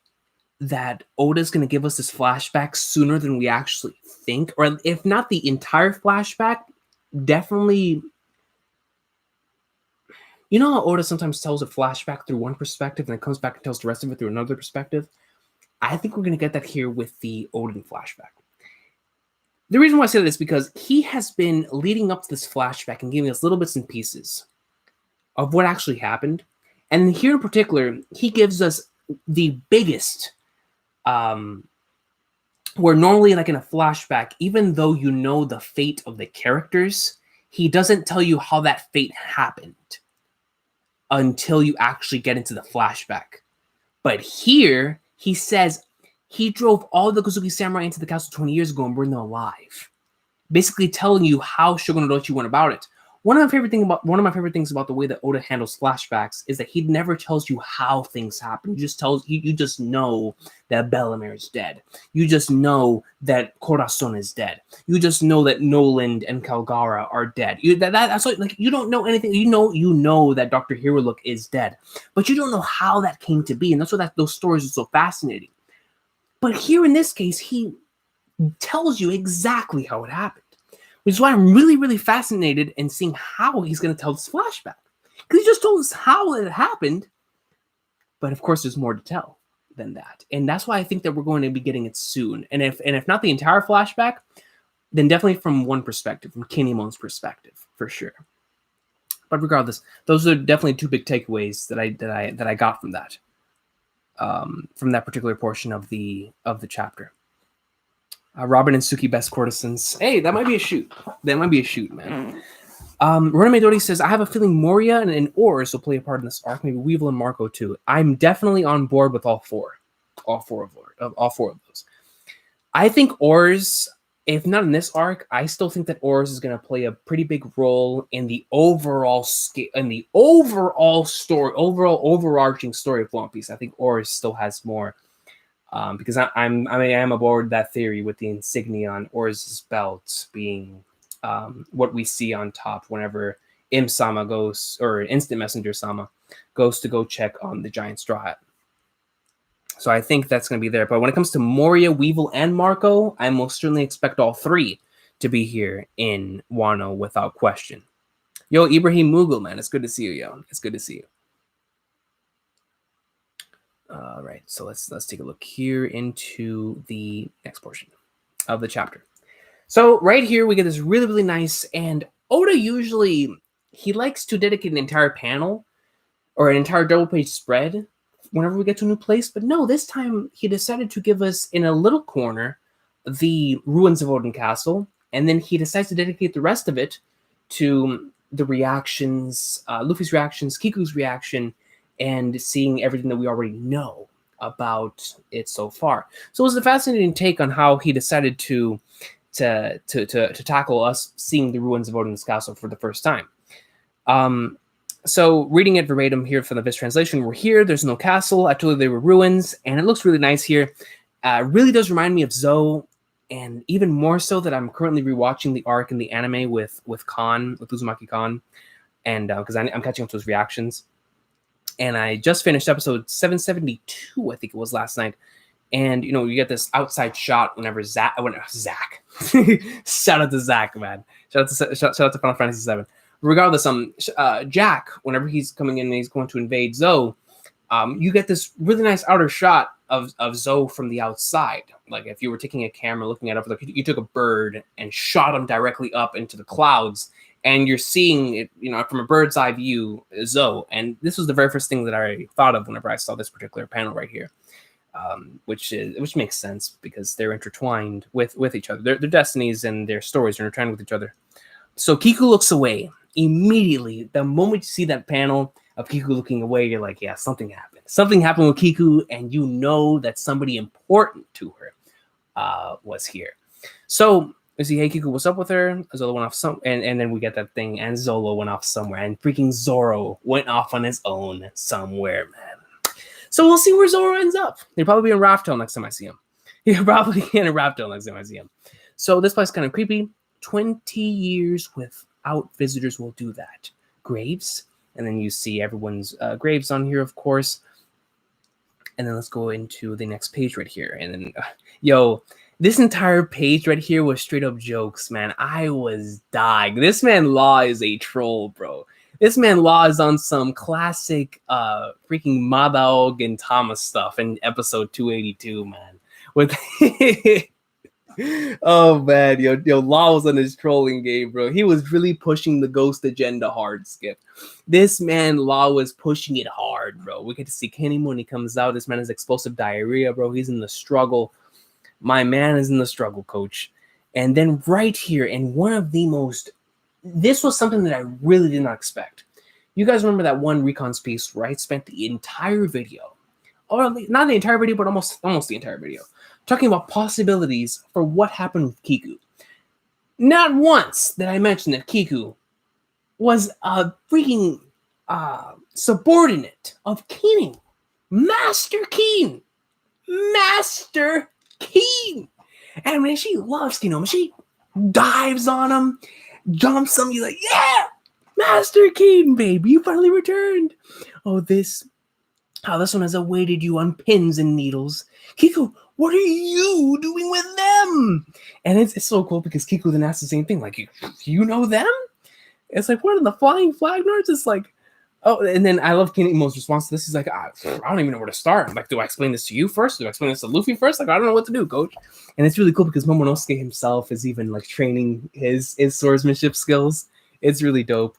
that Oda's going to give us this flashback sooner than we actually think, or if not the entire flashback, definitely. You know how Oda sometimes tells a flashback through one perspective and then comes back and tells the rest of it through another perspective? I think we're going to get that here with the Odin flashback. The reason why I say that is because he has been leading up to this flashback and giving us little bits and pieces of what actually happened. And here in particular, he gives us the biggest, where normally like in a flashback, even though you know the fate of the characters, he doesn't tell you how that fate happened until you actually get into the flashback. But here, he says he drove all the Kozuki samurai into the castle 20 years ago and burned them alive, basically telling you how Shogun Orochi went about it. One of my favorite things about the way that Oda handles flashbacks is that he never tells you how things happen. He just tells you just know that Bellamere is dead. You just know that Corazon is dead. You just know that Noland and Calgara are dead. That's like you don't know anything. You know that Dr. Hirolook is dead, but you don't know how that came to be, and that's why those stories are so fascinating. But here in this case, he tells you exactly how it happened, which is why I'm really, really fascinated in seeing how he's going to tell this flashback. Because he just told us how it happened, but of course there's more to tell than that. And that's why I think that we're going to be getting it soon. And if not the entire flashback, then definitely from one perspective, from Kinemon's perspective, for sure. But regardless, those are definitely two big takeaways that I got from that. From that particular portion of the chapter. Robin and Suki, best courtesans. Hey, that might be a shoot. That might be a shoot, man. Rona Midori says, I have a feeling Moria and Ors will play a part in this arc. Maybe Weevil and Marco too. I'm definitely on board with all four of those. I think Ors, if not in this arc, I still think that Ors is going to play a pretty big role in the overall overarching story of One Piece. I think Ors still has more. Because I am aboard that theory with the insignia on Orz's belt being what we see on top whenever Im-sama goes, or Instant Messenger Sama goes to go check on the giant straw hat. So I think that's going to be there. But when it comes to Moria, Weevil, and Marco, I most certainly expect all three to be here in Wano without question. Yo, Ibrahim Mughal, man, it's good to see you, yo. It's good to see you. All right, so let's take a look here into the next portion of the chapter. So right here we get this really, really nice, and Oda usually, he likes to dedicate an entire panel or an entire double page spread whenever we get to a new place, but no, this time he decided to give us in a little corner the ruins of Odin Castle, and then he decides to dedicate the rest of it to the reactions, Luffy's reactions, Kiku's reaction, and seeing everything that we already know about it so far. So it was a fascinating take on how he decided to tackle us seeing the ruins of Odin's castle for the first time. So reading it verbatim here from the Viz translation, we're here, there's no castle, I told you they were ruins, and it looks really nice here. Really does remind me of Zou, and even more so that I'm currently rewatching the arc in the anime with Khan, with Uzumaki Khan, and because I'm catching up to his reactions. And I just finished episode 772, I think it was last night. And, you get this outside shot whenever Zach. Shout out to Zach, man. Shout out to Final Fantasy VII. Regardless, Jack, whenever he's coming in and he's going to invade Zou, you get this really nice outer shot of Zou from the outside. Like if you were taking a camera looking at it, like you took a bird and shot him directly up into the clouds. And you're seeing it, from a bird's eye view, Zou. And this was the very first thing that I thought of whenever I saw this particular panel right here, which makes sense because they're intertwined with each other. Their destinies and their stories are intertwined with each other. So Kiku looks away immediately. The moment you see that panel of Kiku looking away, you're like, yeah, something happened. Something happened with Kiku, and you know that somebody important to her was here. So we see, hey, Kiku, what's up with her? Zolo went off and then we get that thing, and Zolo went off somewhere, and freaking Zoro went off on his own somewhere, man. So we'll see where Zoro ends up. He'll probably be in Raftel next time I see him. So this place is kind of creepy. 20 years without visitors will do that. Graves, and then you see everyone's graves on here, of course. And then let's go into the next page right here. And then, this entire page right here was straight up jokes, man. I was dying. This man Law is a troll, bro. This man Law is on some classic freaking Madaog and Tama stuff in episode 282, man. With oh man, yo, Law was on his trolling game, bro. He was really pushing the ghost agenda hard, Skip. This man Law was pushing it hard, bro. We get to see Kenny when he comes out. This man has explosive diarrhea, bro. He's in the struggle. My man is in the struggle, coach. And then right here, and one of the most, this was something that I really did not expect. You guys remember that one Recon's piece where I spent the entire video, or not the entire video, but almost the entire video, talking about possibilities for what happened with Kiku. Not once did I mention that Kiku was a freaking subordinate of Keening. Master Keen! Master Keen! And when she loves Keenum, she dives on him, jumps him, you're like, yeah! Master Keen, baby, you finally returned. Oh, how this one has awaited you on pins and needles. Kiku, what are you doing with them? And it's so cool because Kiku then asks the same thing, like, you know them? It's like, what are the flying flag nerds? It's like, oh, and then I love Kinemo's response to this. He's like, I don't even know where to start. I'm like, do I explain this to you first? Do I explain this to Luffy first? Like, I don't know what to do, coach. And it's really cool because Momonosuke himself is even like training his swordsmanship skills. It's really dope.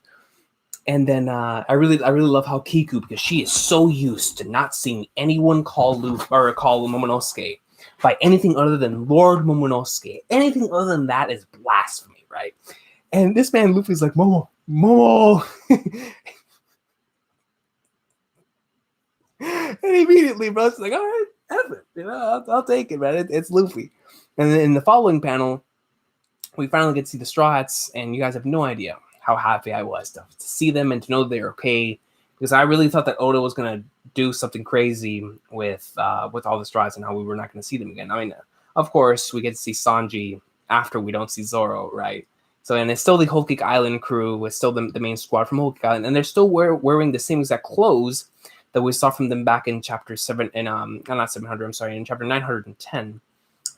And then I really love how Kiku, because she is so used to not seeing anyone call Luffy or call Momonosuke by anything other than Lord Momonosuke. Anything other than that is blasphemy, right? And this man Luffy's like, Momo. And immediately, bro, it's like, all right, have it. You know, I'll take it, man. It's Luffy. And then in the following panel, we finally get to see the Straw Hats, and you guys have no idea how happy I was to see them and to know they're okay. Because I really thought that Oda was gonna do something crazy with all the Straw Hats and how we were not gonna see them again. I mean, of course, we get to see Sanji after we don't see Zoro, right? So, and it's still the Whole Cake Island crew. It's still the main squad from Whole Cake Island, and they're still wearing the same exact clothes that we saw from them back in chapter 7 in not 700, I'm sorry, in chapter 910,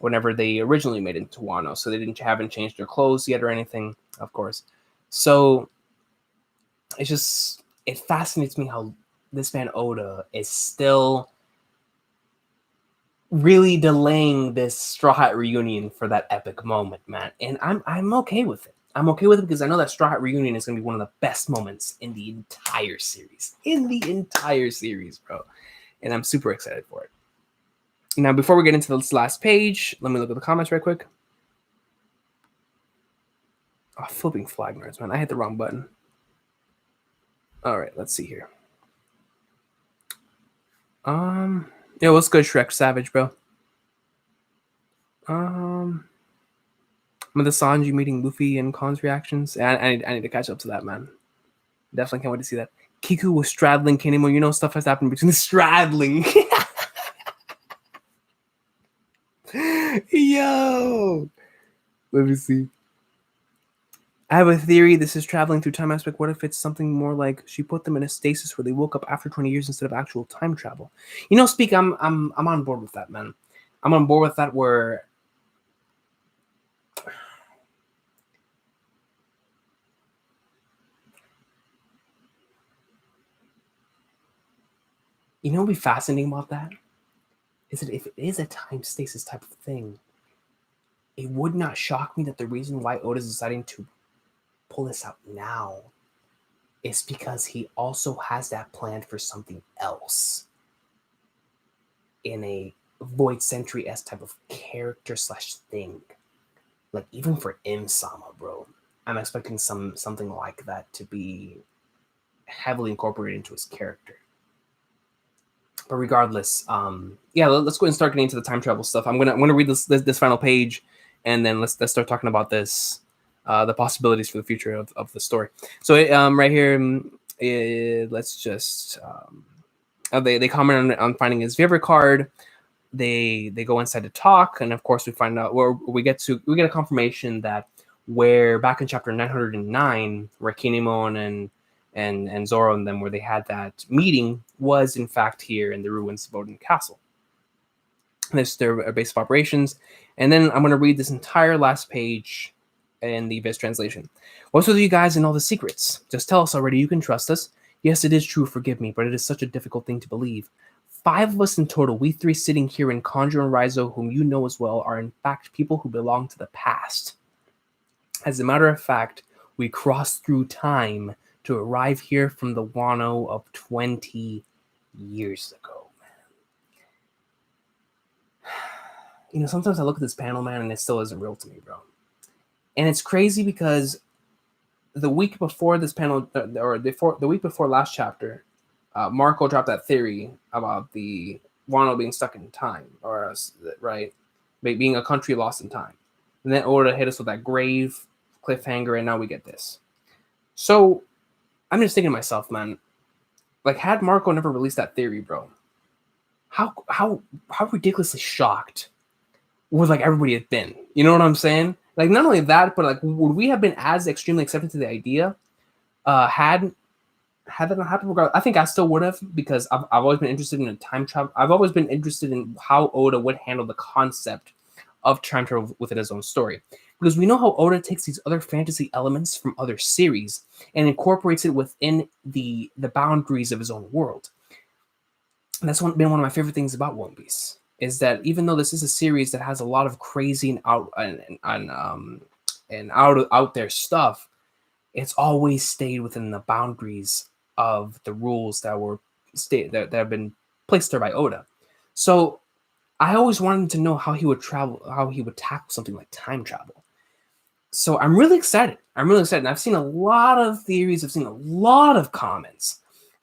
whenever they originally made it into Wano. So they haven't changed their clothes yet or anything, of course. So it fascinates me how this man Oda is still really delaying this Straw Hat reunion for that epic moment, man. And I'm okay with it. I'm okay with it because I know that Straw Hat reunion is going to be one of the best moments in the entire series. Bro. And I'm super excited for it. Now, before we get into this last page, let me look at the comments right quick. Oh, flipping flag nerds, man. I hit the wrong button. All right, let's see here. Yeah, what's good, Shrek Savage, bro? With the Sanji meeting Luffy and Khan's reactions. I need to catch up to that, man. Definitely can't wait to see that. Kiku was straddling Kanemo. You know, stuff has happened between the straddling. Yo! Let me see. I have a theory. This is traveling through time aspect. What if it's something more like she put them in a stasis where they woke up after 20 years instead of actual time travel? You know, Speak, I'm on board with that, man. I'm on board with that where you know what would be fascinating about that? Is that if it is a time stasis type of thing, it would not shock me that the reason why Oda's deciding to pull this out now is because he also has that planned for something else in a Void Century-esque type of character / thing. Like, even for Im-sama, bro, I'm expecting something like that to be heavily incorporated into his character. But regardless, yeah, let's go ahead and start getting into the time travel stuff. I'm gonna read this final page, and then let's start talking about this, the possibilities for the future of the story. So right here, let's just they comment on finding his favorite card. They go inside to talk, and of course we find out where we get a confirmation that where back in chapter 909, where Kinemon and Zoro and them, where they had that meeting, was in fact here in the ruins of Odin Castle. This is their base of operations. And then I'm going to read this entire last page in the Viz translation. What's with you guys and all the secrets? Just tell us already, you can trust us. Yes, it is true, forgive me, but it is such a difficult thing to believe. 5 of us in total, we 3 sitting here in Kanjo and Raizo, whom you know as well, are in fact people who belong to the past. As a matter of fact, we crossed through time to arrive here from the Wano of 20 years ago, man. You know, sometimes I look at this panel, man, and it still isn't real to me, bro. And it's crazy because the week before this panel, or the week before last chapter, Marco dropped that theory about the Wano being stuck in time, or right? being a country lost in time. And then Oda hit us with that grave cliffhanger, and now we get this. So I'm just thinking to myself, man, like, had Marco never released that theory, bro, how ridiculously shocked would like everybody have been? You know what I'm saying? Like, not only that, but like, would we have been as extremely accepted to the idea had that not happened? I think I still would have, because I've always been interested in time travel. I've always been interested in how Oda would handle the concept of time travel within his own story, because we know how Oda takes these other fantasy elements from other series and incorporates it within the boundaries of his own world. And that's been one of my favorite things about One Piece, is that even though this is a series that has a lot of crazy and out there stuff, it's always stayed within the boundaries of the rules that have been placed there by Oda. So I always wanted to know how he would tackle something like time travel. So I'm really excited. And I've seen a lot of theories. I've seen a lot of comments,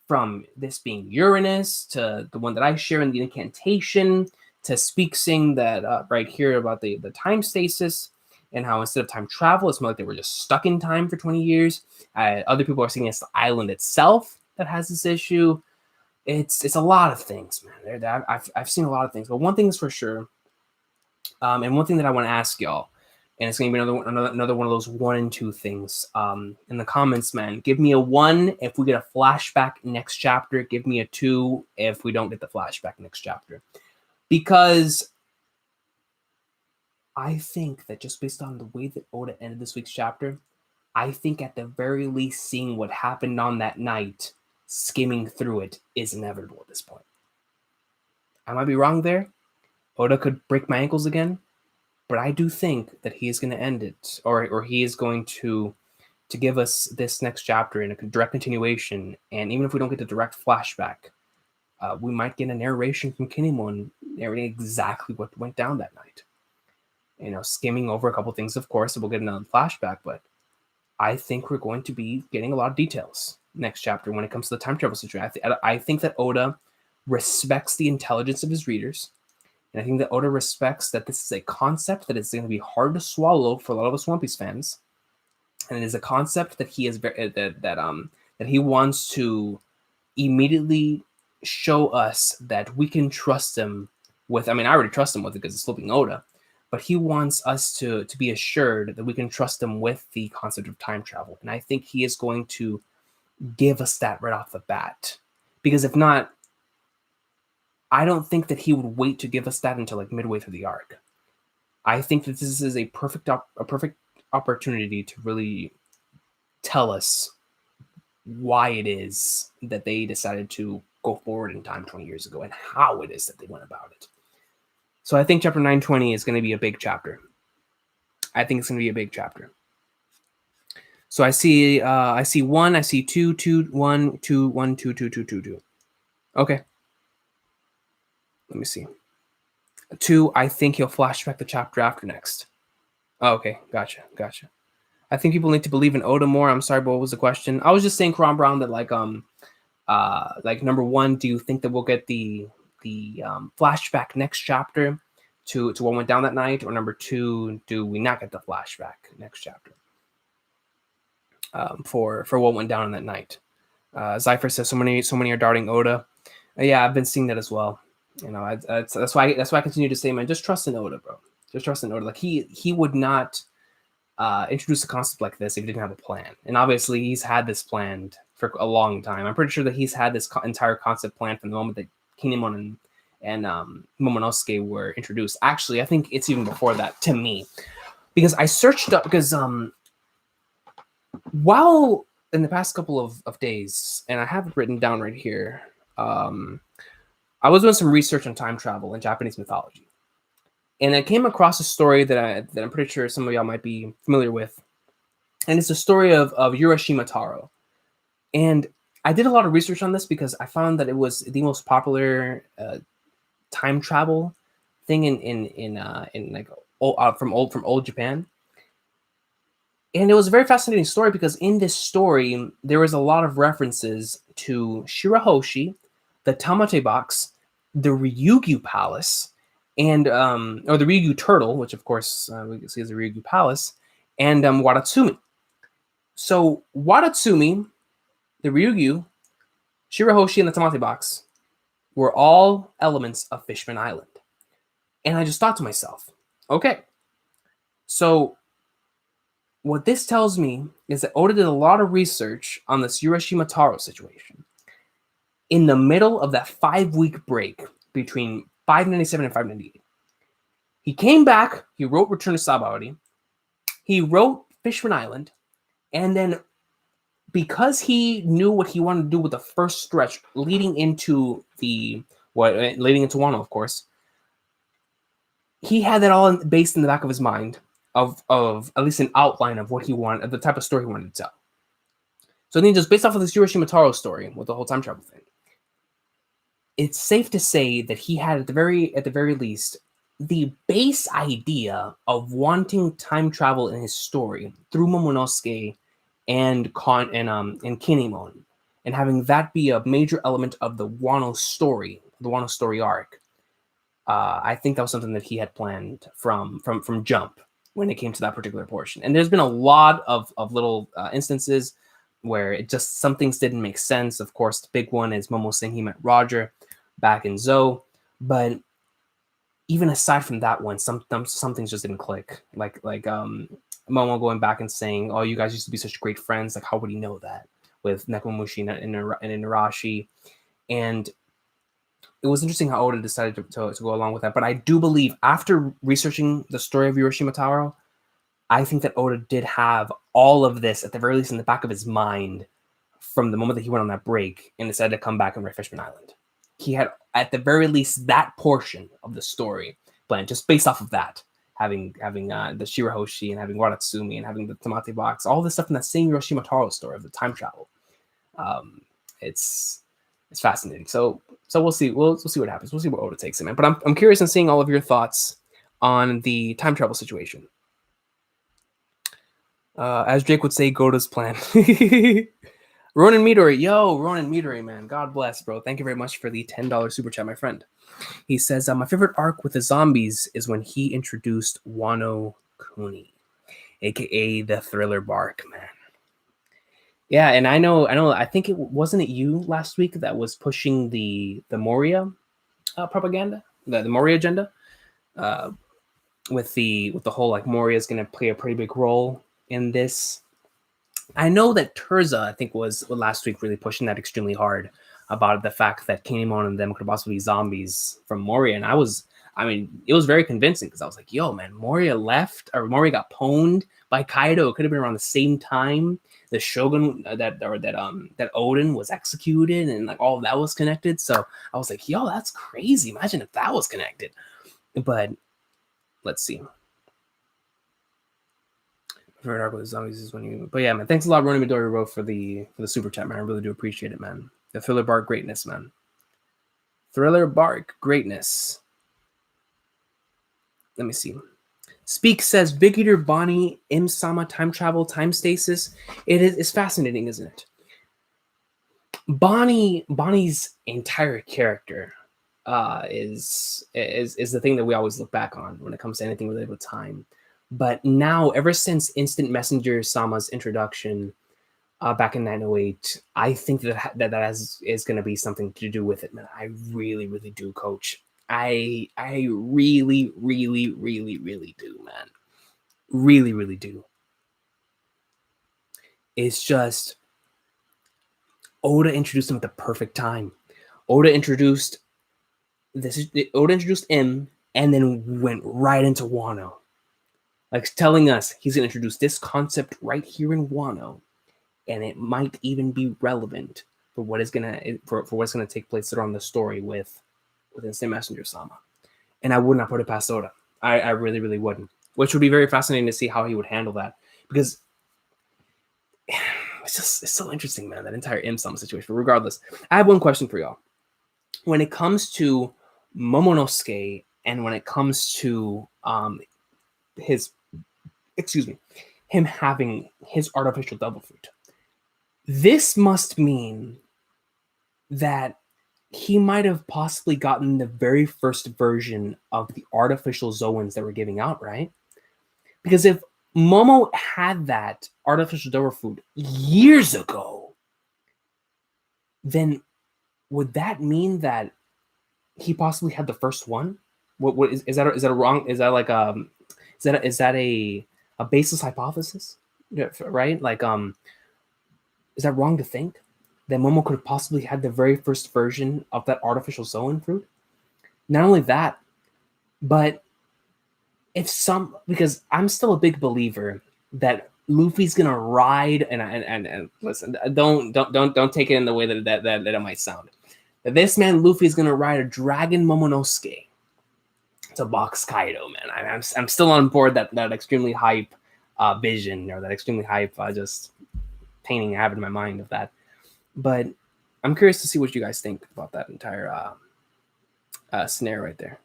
from this being Uranus to the one that I share in the incantation, to Speak saying that right here about the time stasis, and how instead of time travel, it's more like they were just stuck in time for 20 years. Other people are saying it's the island itself that has this issue. It's a lot of things, man. I've seen a lot of things, but one thing is for sure, and one thing that I want to ask y'all, and it's going to be another one of those 1 and 2 things. In the comments, man, give me a 1 if we get a flashback next chapter. Give me a 2 if we don't get the flashback next chapter. Because I think that just based on the way that Oda ended this week's chapter, I think at the very least seeing what happened on that night, skimming through it, is inevitable at this point. I might be wrong there. Oda could break my ankles again. But I do think that he is going to end it, or he is going to give us this next chapter in a direct continuation. And even if we don't get the direct flashback, we might get a narration from Kinemon narrating exactly what went down that night. You know, skimming over a couple things, of course, and we'll get another flashback. But I think we're going to be getting a lot of details next chapter when it comes to the time travel situation. I think that Oda respects the intelligence of his readers. And I think that Oda respects that this is a concept that is going to be hard to swallow for a lot of us One Piece fans, and it is a concept that he is that he wants to immediately show us that we can trust him with. I mean, I already trust him with it because it's flipping Oda, but he wants us to be assured that we can trust him with the concept of time travel, and I think he is going to give us that right off the bat. Because if not, I don't think that he would wait to give us that until like midway through the arc. I think that this is a perfect opportunity to really tell us why it is that they decided to go forward in time 20 years ago and how it is that they went about it. So I think chapter 920 is going to be a big chapter. I think it's going to be a big chapter. So I see 1, I see 2, 2, 1, 2, 1, 2, 2, 2, 2, 2. Okay. Let me see. 2, I think he'll flashback the chapter after next. Oh, okay, gotcha. I think people need to believe in Oda more. I'm sorry, but what was the question? I was just saying, Karan Brown, that like number 1, do you think that we'll get the flashback next chapter to what went down that night, or number 2, do we not get the flashback next chapter for what went down on that night? Zypher says so many are darting Oda. Yeah, I've been seeing that as well. You know, that's why I continue to say, man, just trust in Oda, bro. Just trust in Oda. Like he would not introduce a concept like this if he didn't have a plan. And obviously, he's had this planned for a long time. I'm pretty sure that he's had this entire concept planned from the moment that Kinemon and Momonosuke were introduced. Actually, I think it's even before that to me, because I searched up because while in the past couple of days, and I have it written down right here. I was doing some research on time travel in Japanese mythology, and I came across a story that I'm pretty sure some of y'all might be familiar with, and it's the story of Urashima Taro. And I did a lot of research on this because I found that it was the most popular time travel thing in like from old Japan. And it was a very fascinating story because in this story there was a lot of references to Shirahoshi, the Tamate box, the Ryukyu Palace, and or the Ryugyu turtle, which of course we can see as the Ryugyu palace, and Watatsumi. So Watatsumi, the Ryugyu, Shirahoshi, and the Tamate box were all elements of Fishman Island. And I just thought to myself, okay, so what this tells me is that Oda did a lot of research on this Urashima Taro situation. In the middle of that 5-week break between 597 and 598, he came back, he wrote Return to Sabaody, he wrote Fishman Island, and then because he knew what he wanted to do with the first stretch leading into Wano, of course, he had that all based in the back of his mind of at least an outline of what he wanted, of the type of story he wanted to tell. So then just based off of this Urashima Taro story with the whole time travel thing, it's safe to say that he had at the very least the base idea of wanting time travel in his story through Momonosuke and Kinemon, and having that be a major element of the Wano story arc. I think that was something that he had planned from jump when it came to that particular portion. And there's been a lot of little instances where it just some things didn't make sense. Of course, the big one is Momo saying he met Roger back in Zou, but even aside from that one, some things just didn't click. Like Momo going back and saying, "Oh, you guys used to be such great friends. Like, how would he know that?" With Nekomamushi and Inarashi, and it was interesting how Oda decided to go along with that. But I do believe after researching the story of Urashima Taro, I think that Oda did have all of this at the very least in the back of his mind from the moment that he went on that break and decided to come back and write Fishman Island. He had at the very least that portion of the story planned just based off of that, having the Shirahoshi and having Watatsumi and having the Tamate box, all this stuff in that same Urashima Taro story of the time travel. It's fascinating. So we'll see. We'll see what happens. We'll see where Oda takes it, man. But I'm curious in seeing all of your thoughts on the time travel situation. As Drake would say, Goda's plan. Ronan Midori, man. God bless, bro. Thank you very much for the $10 super chat, my friend. He says, my favorite arc with the zombies is when he introduced Wano Kuni, aka the Thriller Bark, man. Yeah, and I know. I think it wasn't you last week that was pushing the Moria propaganda, the Moria agenda, with the whole like Moria is going to play a pretty big role in this. I know that Terza, I think, was last week really pushing that extremely hard about the fact that Kinemon and them could possibly be zombies from Moria, and it was very convincing because I was like, yo, man, Moria got pwned by Kaido. It could have been around the same time the Shogun that Odin was executed, and like all of that was connected. So I was like, yo, that's crazy. Imagine if that was connected. But let's see. Zombies is when you. But yeah, man, thanks a lot, Ronan Midori for the super chat, man. I really do appreciate it, man. The Thriller Bark greatness, man. Thriller Bark greatness. Let me see. Speak says Big Eater Bonnie Im-sama time travel time stasis. It's fascinating, isn't it? Bonnie's entire character is the thing that we always look back on when it comes to anything related with time. But now, ever since Instant Messenger Sama's introduction back in 908, I think that is going to be something to do with it, man. I really, really do, Coach. I really, really, really, really do, man. Really, really do. It's just Oda introduced him at the perfect time. Oda introduced him and then went right into Wano. Like telling us he's gonna introduce this concept right here in Wano, and it might even be relevant for what's gonna take place around the story with Instant Messenger Sama. And I would not put it past Oda. I really, really wouldn't. Which would be very fascinating to see how he would handle that, because it's so interesting, man. That entire Im-sama situation. But regardless, I have one question for y'all. When it comes to Momonosuke and when it comes to him having his artificial devil fruit, this must mean that he might have possibly gotten the very first version of the artificial Zoans that we're giving out, right? Because if Momo had that artificial devil fruit years ago, then would that mean that he possibly had the first one? What is that? Is that a wrong? Is that like is that a baseless hypothesis? Yeah, right? Like is that wrong to think that Momo could have possibly had the very first version of that artificial Zoan fruit? Not only that, but if some, because I'm still a big believer that Luffy's gonna ride, and listen, don't take it in the way that it might sound. That this man Luffy's gonna ride a Dragon Momonosuke to box Kaido, man. I'm still on board that extremely hype vision, or that extremely hype just painting I have in my mind of that. But I'm curious to see what you guys think about that entire scenario right there.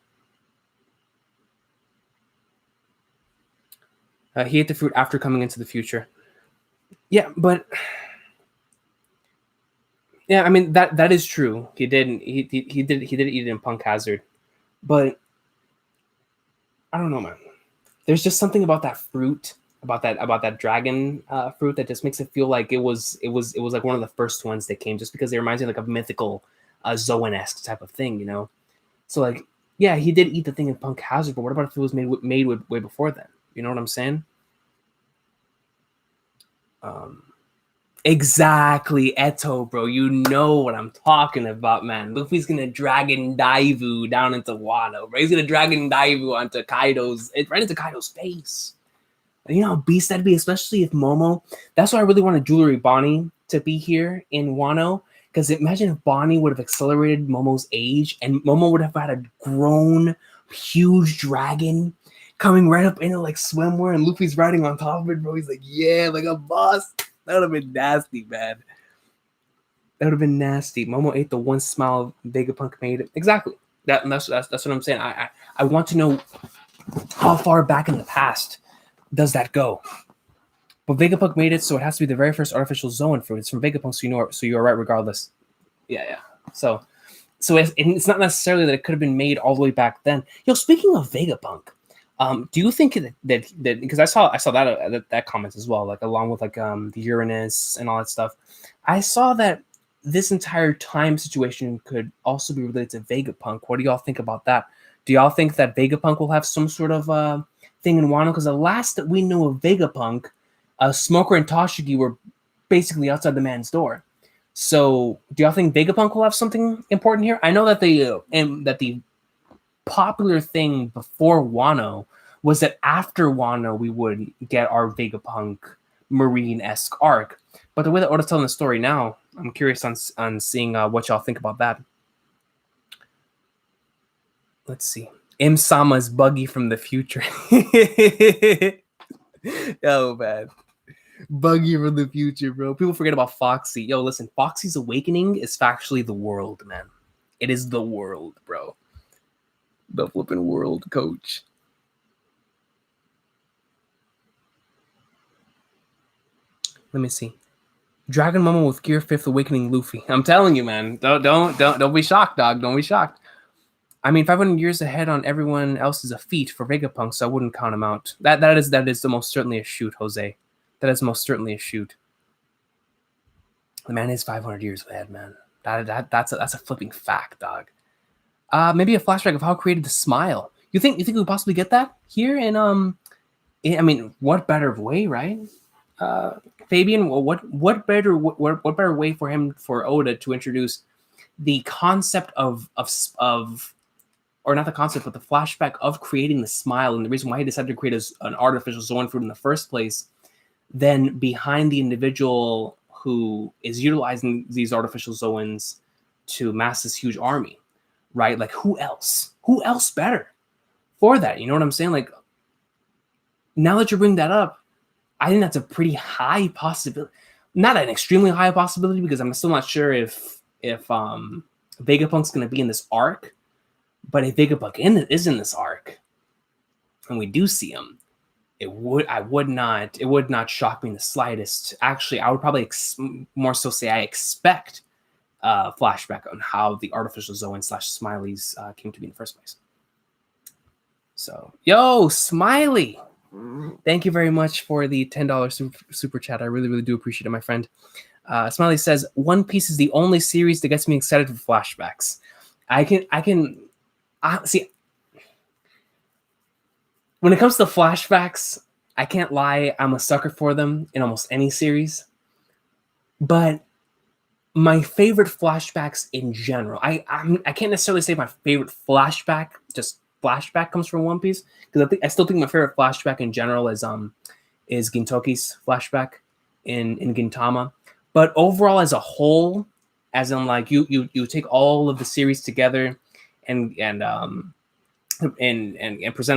He ate the fruit after coming into the future. Yeah, but yeah, I mean that is true. He did eat it in Punk Hazard, but I don't know, man. There's just something about that fruit, about that dragon fruit that just makes it feel like it was like one of the first ones that came, just because it reminds me like of mythical Zoan-esque type of thing, you know. So like, yeah, he did eat the thing in Punk Hazard, but what about if it was made way before then? You know what I'm saying? Exactly, Eto, bro. You know what I'm talking about, man. Luffy's gonna Dragon Daivu down into Wano, bro. He's gonna Dragon Daivu onto right into Kaido's face. And you know how beast that'd be, especially if Momo. That's why I really wanted Jewelry Bonnie to be here in Wano. Because imagine if Bonnie would have accelerated Momo's age, and Momo would have had a grown, huge dragon coming right up into like swimwear, and Luffy's riding on top of it, bro. He's like, yeah, like a boss. That would have been nasty, man. That would have been nasty. Momo ate the one smile Vegapunk made. Exactly. That's what I'm saying. I want to know how far back in the past does that go. But Vegapunk made it, so it has to be the very first artificial Zoan fruit. It's from Vegapunk, so you're right regardless. Yeah. So it's not necessarily that it could have been made all the way back then. Yo, speaking of Vegapunk, do you think that because I saw that comment as well, like along with like the Uranus and all that stuff, I saw that this entire time situation could also be related to Vegapunk. What do y'all think about that? Do y'all think that Vegapunk will have some sort of thing in Wano? Because the last that we knew of Vegapunk, Smoker and Toshigi were basically outside the man's door. So, do y'all think Vegapunk will have something important here? I know that the popular thing before Wano was that after Wano we would get our Vegapunk Marine-esque arc. But the way that Oda's telling the story now, I'm curious on seeing what y'all think about that. Let's see. M-Sama's Buggy from the future. Oh, man. Buggy from the future, bro. People forget about Foxy. Yo, listen, Foxy's awakening is factually the world, man. It is the world, bro. The flipping world, coach. Let me see. Dragon Momo with Gear 5th Awakening Luffy. I'm telling you, man. Don't be shocked, dog. Don't be shocked. I mean, 500 years ahead on everyone else's a feat for Vegapunk, so I wouldn't count him out. That is the most certainly a shoot, Jose. That is most certainly a shoot. The man is 500 years ahead, man. That's a flipping fact, dog. Maybe a flashback of how created the smile. You think we could possibly get that here in I mean, what better way, right? Fabian, what better way for Oda to introduce the concept of or not the concept, but the flashback of creating the smile, and the reason why he decided to create an artificial Zoan fruit in the first place, then behind the individual who is utilizing these artificial Zoans to mass this huge army, right? Like who else better for that? You know what I'm saying? Like, now that you bring that up, I think that's a pretty high possibility. Not an extremely high possibility, because I'm still not sure if Vegapunk's going to be in this arc. But if Vegapunk is in this arc, and we do see him, it would not shock me in the slightest. Actually, I would probably more so say I expect flashback on how the artificial Zoan / Smileys came to be in the first place. So, yo, Smiley, thank you very much for the $10 super chat. I really, really do appreciate it, my friend. Smiley says, One Piece is the only series that gets me excited for flashbacks. See, when it comes to flashbacks, I can't lie, I'm a sucker for them in almost any series. But my favorite flashbacks in general, I can't necessarily say my favorite flashback, just flashback comes from One Piece, because I still think my favorite flashback in general is Gintoki's flashback in Gintama. But overall, as a whole, as in like you take all of the series together and present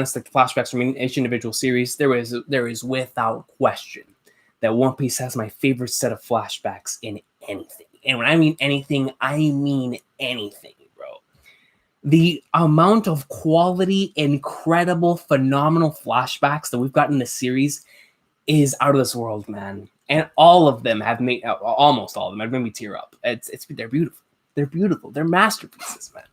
us the flashbacks from each individual series, there is without question that One Piece has my favorite set of flashbacks in anything. And when I mean anything, I mean anything, bro. The amount of quality, incredible, phenomenal flashbacks that we've gotten in the series is out of this world, man. And all of them have made, almost all of them have made me tear up. They're beautiful. They're beautiful. They're masterpieces, man.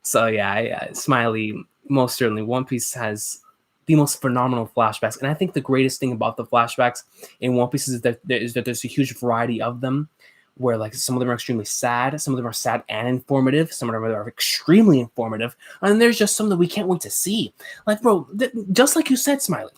So yeah, Smiley, most certainly, One Piece has the most phenomenal flashbacks. And I think the greatest thing about the flashbacks in One Piece is that there's a huge variety of them, where like some of them are extremely sad, some of them are sad and informative, some of them are extremely informative, and there's just some that we can't wait to see. Like, bro, just like you said, Smiley,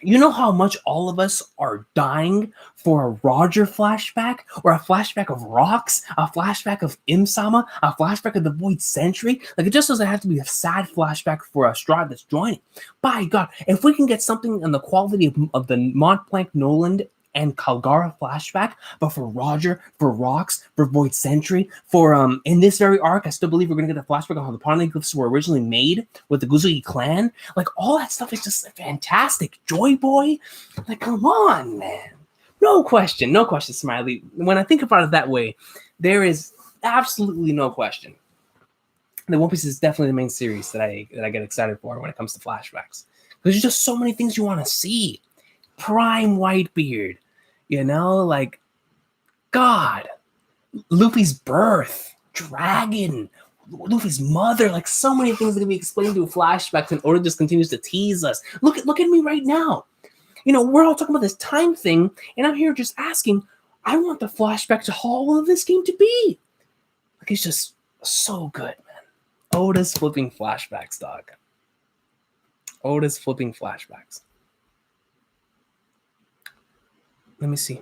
you know how much all of us are dying for a Roger flashback, or a flashback of Rocks, a flashback of Im-sama, a flashback of the Void Century? Like, it just doesn't have to be a sad flashback for a Strahd that's joining. By God, if we can get something in the quality of the Mont Blanc Noland and Kalgara flashback, but for Roger, for Rocks, for Void Century, for in this very arc, I still believe we're gonna get a flashback on how the Poneglyphs were originally made with the Guzuki clan. Like, all that stuff is just fantastic. Joy Boy, like, come on, man. No question, Smiley. When I think about it that way, there is absolutely no question that One Piece is definitely the main series that I get excited for when it comes to flashbacks. Because there's just so many things you want to see. Prime Whitebeard, like, God, Luffy's birth, Dragon, Luffy's mother, like, so many things that can be explained through flashbacks, and Oda just continues to tease us. Look at me right now. We're all talking about this time thing, and I'm here just asking, I want the flashback to how all of this came to be. Like, it's just so good, man. Oda's flipping flashbacks, dog. Oda's flipping flashbacks. Let me see.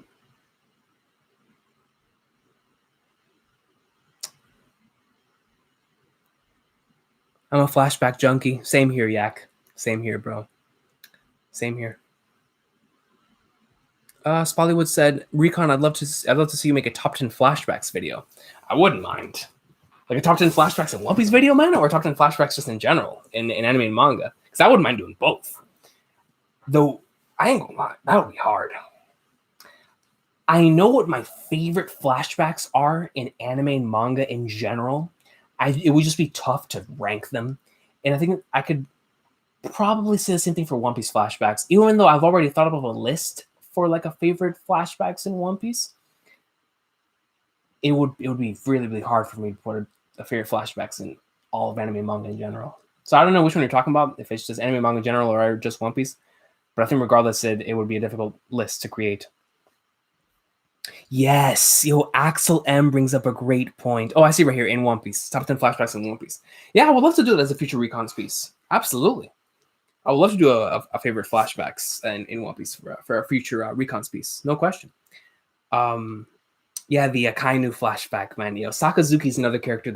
I'm a flashback junkie. Same here, Yak. Same here, bro. Same here. Spollywood said, Recon, I'd love to see you make a top 10 flashbacks video. I wouldn't mind. Like a top 10 flashbacks in One Piece video, man, or a top 10 flashbacks just in general in anime and manga. Because I wouldn't mind doing both. Though, I ain't gonna lie, that would be hard. I know what my favorite flashbacks are in anime and manga in general. It would just be tough to rank them. And I think I could probably say the same thing for One Piece flashbacks, even though I've already thought of a list for like a favorite flashbacks in One Piece. It would be really, really hard for me to put a favorite flashbacks in all of anime and manga in general. So I don't know which one you're talking about, if it's just anime, manga in general, or just One Piece. But I think regardless, it would be a difficult list to create. Yes, Axel M brings up a great point. Oh, I see right here in One Piece. Top 10 flashbacks in One Piece. Yeah, I would love to do it as a future Recons piece. Absolutely. I would love to do a favorite flashbacks in One Piece for a future Recons piece. No question. Yeah, the Akainu flashback, man. Sakazuki's another character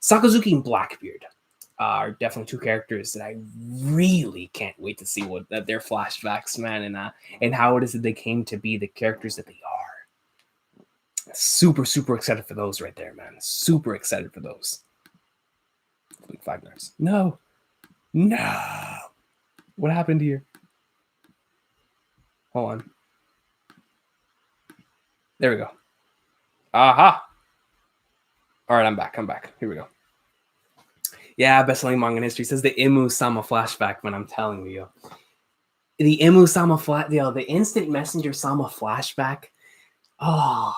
Sakazuki and Blackbeard are definitely two characters that I really can't wait to see what their flashbacks, man, and how it is that they came to be the characters that they are. Super, super excited for those right there, man. Super excited for those. 5 nerves. No. What happened here? Hold on. There we go. Aha. All right, I'm back. Here we go. Yeah, best-selling manga in history says the Imu-sama flashback, man. I'm telling you, the Imu-sama the Instant Messenger Sama flashback. Oh,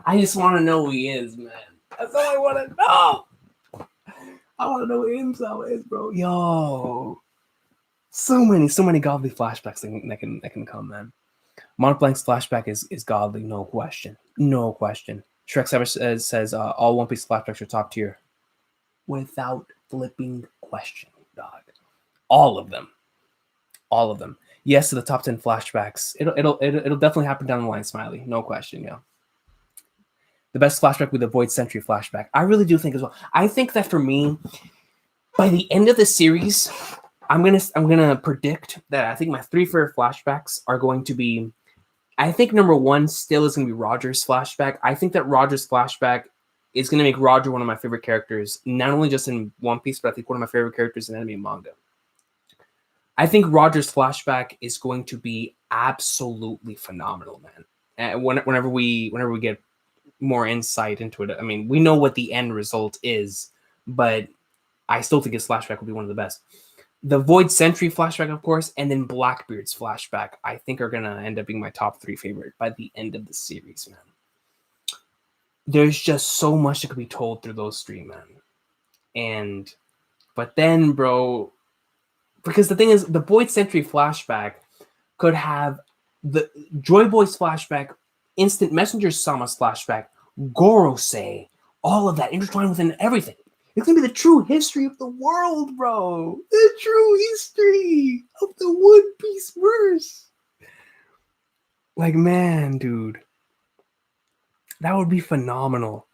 I just want to know who he is, man. That's all I want to know. I want to know who Imsal is, bro. Yo, so many godly flashbacks that can come, man. Mont Blanc's flashback is godly, no question, no question. Shrek says all One Piece flashbacks are top tier, without flipping question, dog. All of them, all of them. Yes to the top 10 flashbacks. It'll definitely happen down the line, Smiley, no question, yeah. The best flashback with the Void Century flashback. I really do think as well. I think that for me, by the end of the series, I'm gonna predict that I think my 3 favorite flashbacks are going to be. I think number 1 still is gonna be Roger's flashback. I think that Roger's flashback is gonna make Roger one of my favorite characters, not only just in One Piece, but I think one of my favorite characters in anime and manga. I think Roger's flashback is going to be absolutely phenomenal, man. And whenever we get more insight into it, I mean, we know what the end result is, but I still think his flashback will be one of the best. The Void Century flashback, of course, and then Blackbeard's flashback, I think are gonna end up being my top 3 favorite by the end of the series, man. There's just so much that could be told through those 3, man. But then, bro, because the thing is, the Void Century flashback could have the Joy Boy's flashback, Instant Messenger Sama's flashback, Gorosei, all of that intertwined within everything. It's gonna be the true history of the world, bro. The true history of the One Piece verse. Like, man, dude, that would be phenomenal.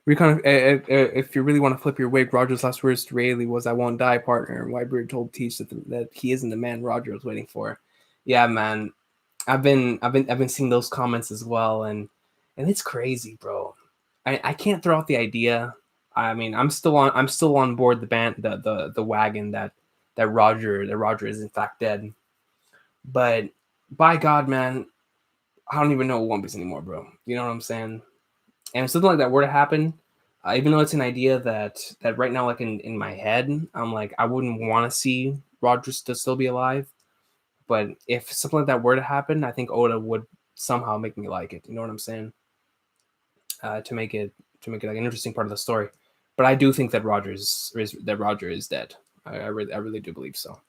Recon, if you really want to flip your wig, Roger's last words to Rayleigh was, "I won't die, partner." And Whitebeard told Teach that he isn't the man Roger was waiting for. Yeah, man. I've been seeing those comments as well, and it's crazy, bro. I can't throw out the idea. I mean, I'm still on board the wagon that Roger is in fact dead. But by God, man, I don't even know One Piece anymore, bro. You know what I'm saying? And if something like that were to happen, even though it's an idea that right now, like in my head, I'm like, I wouldn't want to see Roger to still be alive. But if something like that were to happen, I think Oda would somehow make me like it. You know what I'm saying? To make it like an interesting part of the story. But I do think that Roger is dead. I really do believe so.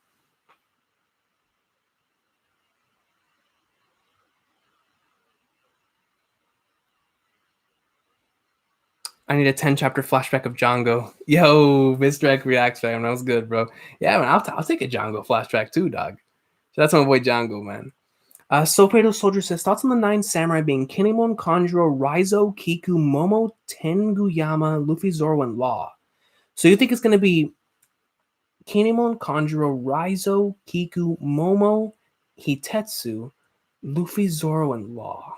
I need a 10 chapter flashback of Django. Yo, Mistrek reacts, fam. That was good, bro. Yeah, man, I'll take a Django flashback too, dog. So that's my boy Django, man. Sopedo Soldier says, thoughts on the 9 samurai being Kinemon, Kanjuro, Raizo, Kiku, Momo, Tenguyama, Luffy, Zoro, and Law. So you think it's going to be Kinemon, Kanjuro, Raizo, Kiku, Momo, Hitetsu, Luffy, Zoro, and Law.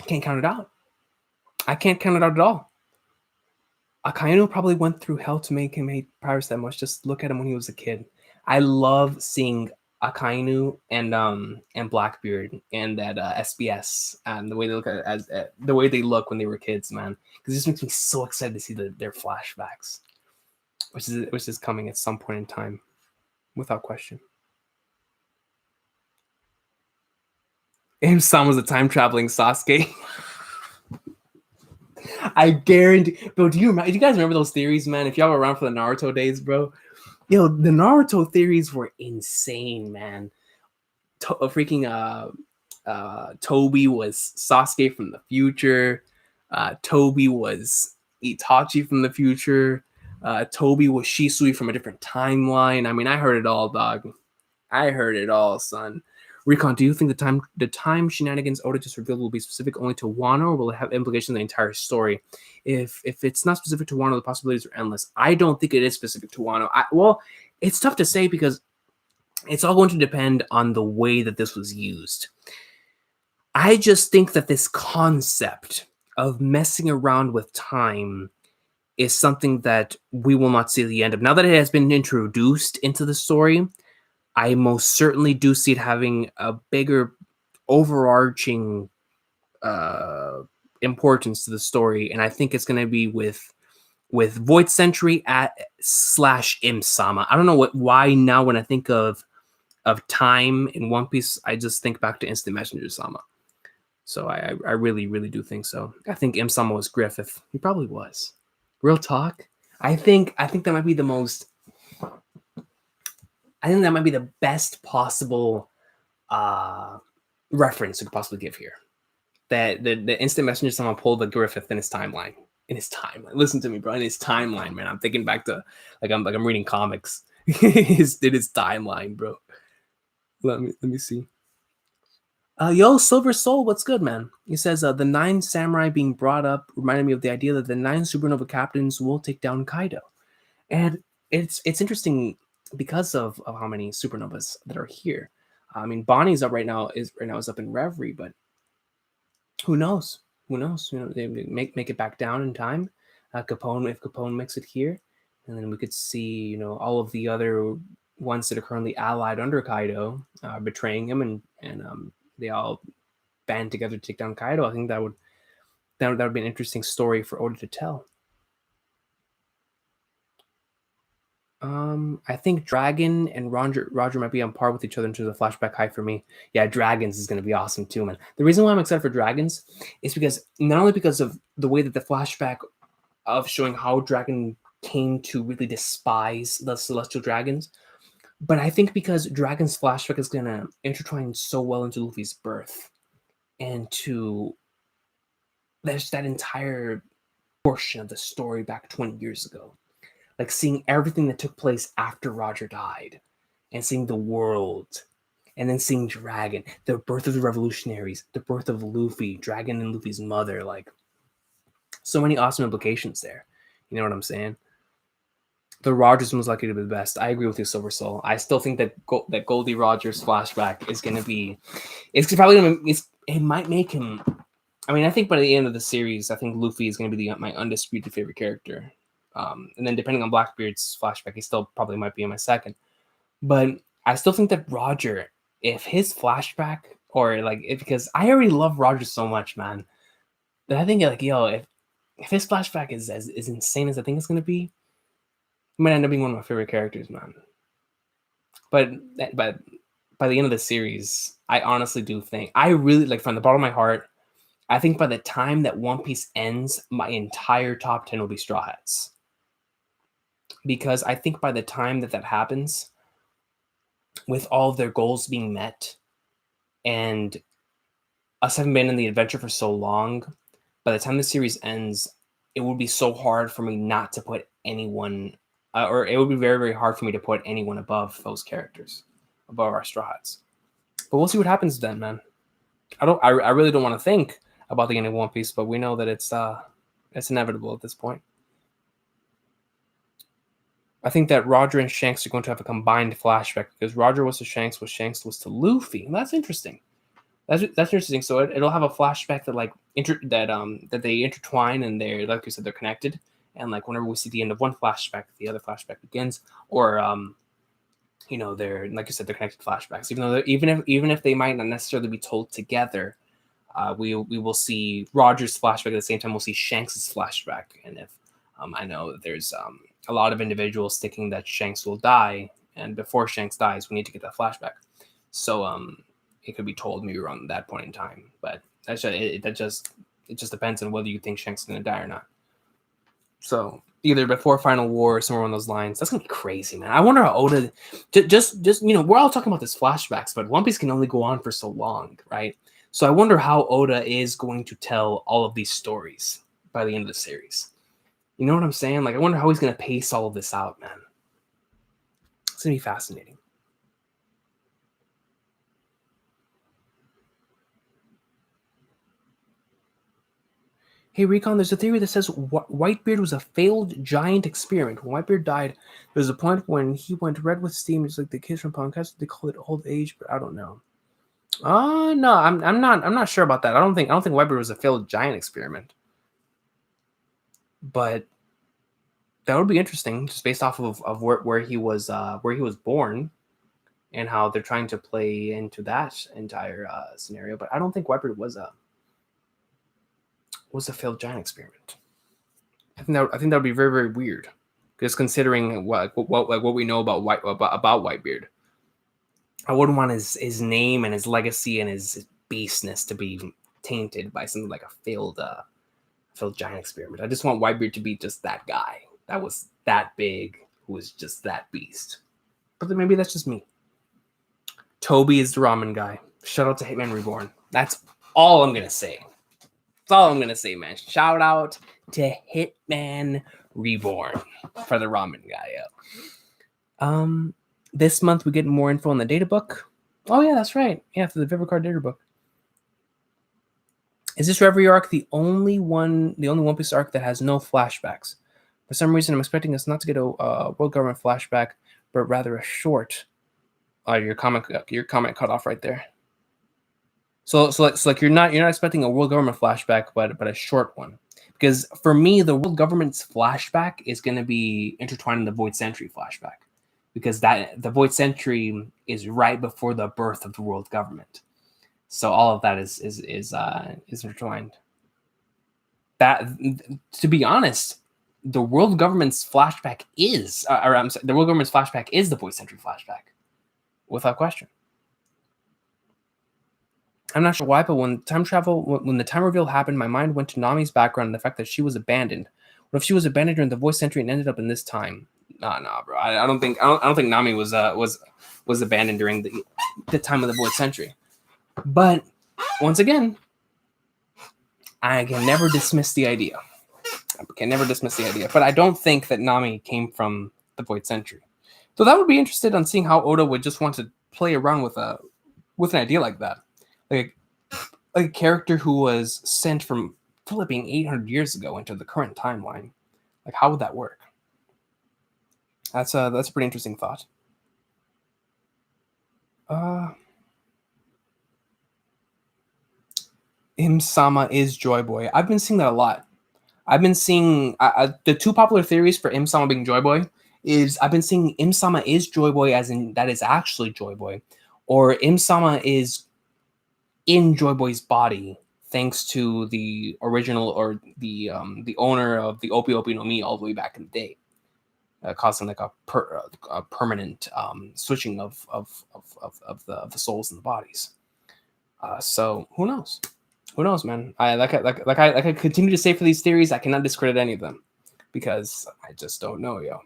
Can't count it out. I can't count it out at all. Akainu probably went through hell to make him hate pirates that much. Just look at him when he was a kid. I love seeing Akainu and Blackbeard and that SBS and the way they look at the way they look when they were kids, man. Because it just makes me so excited to see their flashbacks, which is coming at some point in time, without question. Im-san was a time traveling Sasuke. I guarantee, bro. Do you guys remember those theories, man? If y'all were around for the Naruto days, bro. Yo, the Naruto theories were insane, man. Freaking Toby was Sasuke from the future. Toby was Itachi from the future. Toby was Shisui from a different timeline. I mean, I heard it all, dog. I heard it all, son. Recon, do you think the time shenanigans Oda just revealed will be specific only to Wano, or will it have implications in the entire story? If it's not specific to Wano, the possibilities are endless. I don't think it is specific to Wano. Well, it's tough to say because it's all going to depend on the way that this was used. I just think that this concept of messing around with time is something that we will not see the end of. Now that it has been introduced into the story, I most certainly do see it having a bigger overarching importance to the story, and I think it's going to be with with Void Sentry at / Im-sama. I don't know why now when I think of time in One Piece, I just think back to Instant Messenger Sama. So I really, really do think so. I think Im-sama was Griffith. He probably was. Real talk. I think that might be the most. I think that might be the best possible reference we could possibly give here. That the Instant Messenger Sama pulled the Griffith in his timeline. In his timeline. Listen to me, bro. In his timeline, man. I'm thinking back to I'm reading comics. in his timeline, bro. Let me see. Yo, Silver Soul, what's good, man? He says, the 9 samurai being brought up reminded me of the idea that the 9 supernova captains will take down Kaido. And it's interesting because of how many supernovas that are here. I mean, Bonnie's up right now is up in Reverie, but who knows? Who knows? You know, they make it back down in time. Capone, if Capone makes it here, and then we could see, you know, all of the other ones that are currently allied under Kaido betraying him, and they all band together to take down Kaido. I think that would be an interesting story for Oda to tell. I think Dragon and Roger might be on par with each other in terms of flashback high for me. Yeah, Dragons is going to be awesome too, man. The reason why I'm excited for Dragons is because not only because of the way that the flashback of showing how Dragon came to really despise the Celestial Dragons, but I think because Dragon's flashback is going to intertwine so well into Luffy's birth and to there's that entire portion of the story back 20 years ago. Like seeing everything that took place after Roger died and seeing the world and then seeing Dragon, the birth of the revolutionaries, the birth of Luffy, Dragon and Luffy's mother, like so many awesome implications there. You know what I'm saying? The Rogers was likely to be the best. I agree with you, Silver Soul. I still think that that Goldie Rogers flashback is going to be, it's probably going to, it might make him, I mean, I think by the end of the series, I think Luffy is going to be my undisputed favorite character. And then depending on Blackbeard's flashback, he still probably might be in my second. But I still think that Roger, if his flashback, or like, because I already love Roger so much, man, that I think like, yo, if his flashback is as insane as I think it's going to be, he might end up being one of my favorite characters, man. But by the end of the series, I honestly do think, I really, like from the bottom of my heart, I think by the time that One Piece ends, my entire top 10 will be Straw Hats. Because I think by the time that happens, with all of their goals being met, and us having been in the adventure for so long, by the time the series ends, it would be so hard for me not to put anyone, or it would be very, very hard for me to put anyone above those characters, above our Straw Hats. But we'll see what happens then, man. I really don't want to think about the end of One Piece, but we know that it's inevitable at this point. I think that Roger and Shanks are going to have a combined flashback because Roger was to Shanks, what Shanks was to Luffy. And that's interesting. That's interesting. So it'll have a flashback that like that they intertwine and they're, like you said, they're connected. And like whenever we see the end of one flashback, the other flashback begins. Or you know, they're, like you said, they're connected flashbacks. Even if they might not necessarily be told together, we will see Roger's flashback at the same time. We'll see Shanks's flashback. And if I know that there's a lot of individuals thinking that Shanks will die, and before Shanks dies, we need to get that flashback. So it could be told maybe around that point in time, but it just depends on whether you think Shanks is going to die or not. So either before Final War or somewhere on those lines. That's gonna be crazy, man. I wonder how Oda just you know, we're all talking about this flashbacks, but One Piece can only go on for so long, right? So I wonder how Oda is going to tell all of these stories by the end of the series. You know what I'm saying? Like, I wonder how he's going to pace all of this out, man. It's going to be fascinating. Hey, Recon, there's a theory that says Whitebeard was a failed giant experiment. When Whitebeard died, there's a point when he went red with steam, just like the kids from Podcast. They call it old age, but I don't know. No, I'm not sure about that. I don't think Whitebeard was a failed giant experiment. But that would be interesting, just based off of where he was born, and how they're trying to play into that entire scenario. But I don't think Whitebeard was a failed giant experiment. I think that would be very, very weird. Just considering what we know about Whitebeard. I wouldn't want his name and his legacy and his beastness to be tainted by something like a failed giant experiment. I just want Whitebeard to be just that guy that was that big, who was just that beast. But then maybe that's just me. Toby is the ramen guy. Shout out to Hitman Reborn. That's all I'm gonna say. That's all I'm gonna say, man. Shout out to Hitman Reborn for the ramen guy. This month we get more info on the data book. Oh yeah, that's right. Yeah, for the Vivicard data book. Is this Reverie arc the only One Piece arc that has no flashbacks? For some reason, I'm expecting us not to get a world government flashback, but rather a short. Your comment cut off right there. So like you're not expecting a world government flashback, but a short one. Because for me, the world government's flashback is going to be intertwined in the Void Century flashback, because the Void Century is right before the birth of the world government. So all of that is intertwined. That, to be honest, the world government's flashback is, the world government's flashback is the Void Century flashback, without question. I'm not sure why, but when the time reveal happened, my mind went to Nami's background and the fact that she was abandoned. What if she was abandoned during the Void Century and ended up in this time? Nah, bro. I don't think Nami was abandoned during the time of the Void Century. But once again, I can never dismiss the idea. But I don't think that Nami came from the Void Century. So that would be interested on seeing how Oda would just want to play around with an idea like that. Like a character who was sent from flipping 800 years ago into the current timeline. Like, how would that work? That's a pretty interesting thought. Im-sama is Joy Boy. I've been seeing that a lot. I've been seeing the two popular theories for Im-sama being Joy Boy is I've been seeing Im-sama is Joy Boy as in that is actually Joy Boy, or Im-sama is in Joy Boy's body thanks to the original or the owner of the Opi Opi no Mi all the way back in the day, causing like a permanent switching of the souls and the bodies. So who knows? Who knows, man? I continue to say for these theories, I cannot discredit any of them because I just don't know, yo.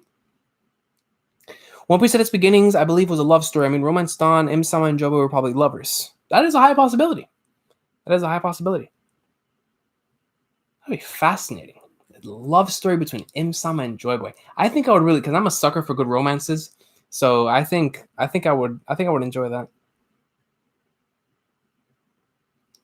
One Piece at its beginnings, I believe, was a love story. I mean, Romance Dawn, Im-sama, and Joy Boy were probably lovers. That is a high possibility. That'd be fascinating. A love story between Im-sama and Joy Boy. I think I would really, because I'm a sucker for good romances. So I think I would enjoy that.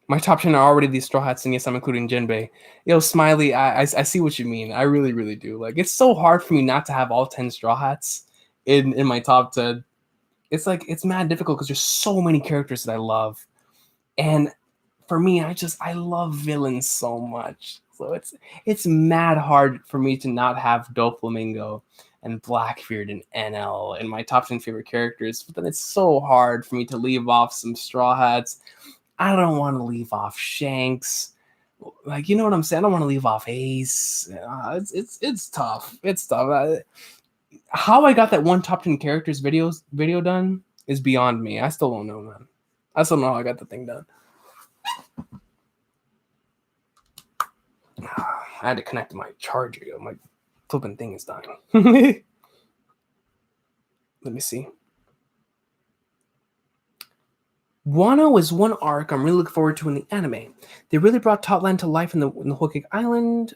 My top 10 are already these Straw Hats, and yes, I'm including Jinbei. Yo, Smiley, I see what you mean. I really, really do. Like, it's so hard for me not to have all 10 Straw Hats in my top 10. It's like, it's mad difficult because there's so many characters that I love. And for me, I love villains so much. So it's mad hard for me to not have Doflamingo and Blackbeard and NL in my top 10 favorite characters. But then it's so hard for me to leave off some Straw Hats. I don't want to leave off Shanks. Like, you know what I'm saying? I don't want to leave off Ace. It's tough. It's tough. How I got that one top 10 characters video done is beyond me. I still don't know, man. I still don't know how I got the thing done. I had to connect to my charger. My flipping thing is dying. Let me see. Wano is one arc I'm really looking forward to in the anime. They really brought Totland to life in the Whole Cake Island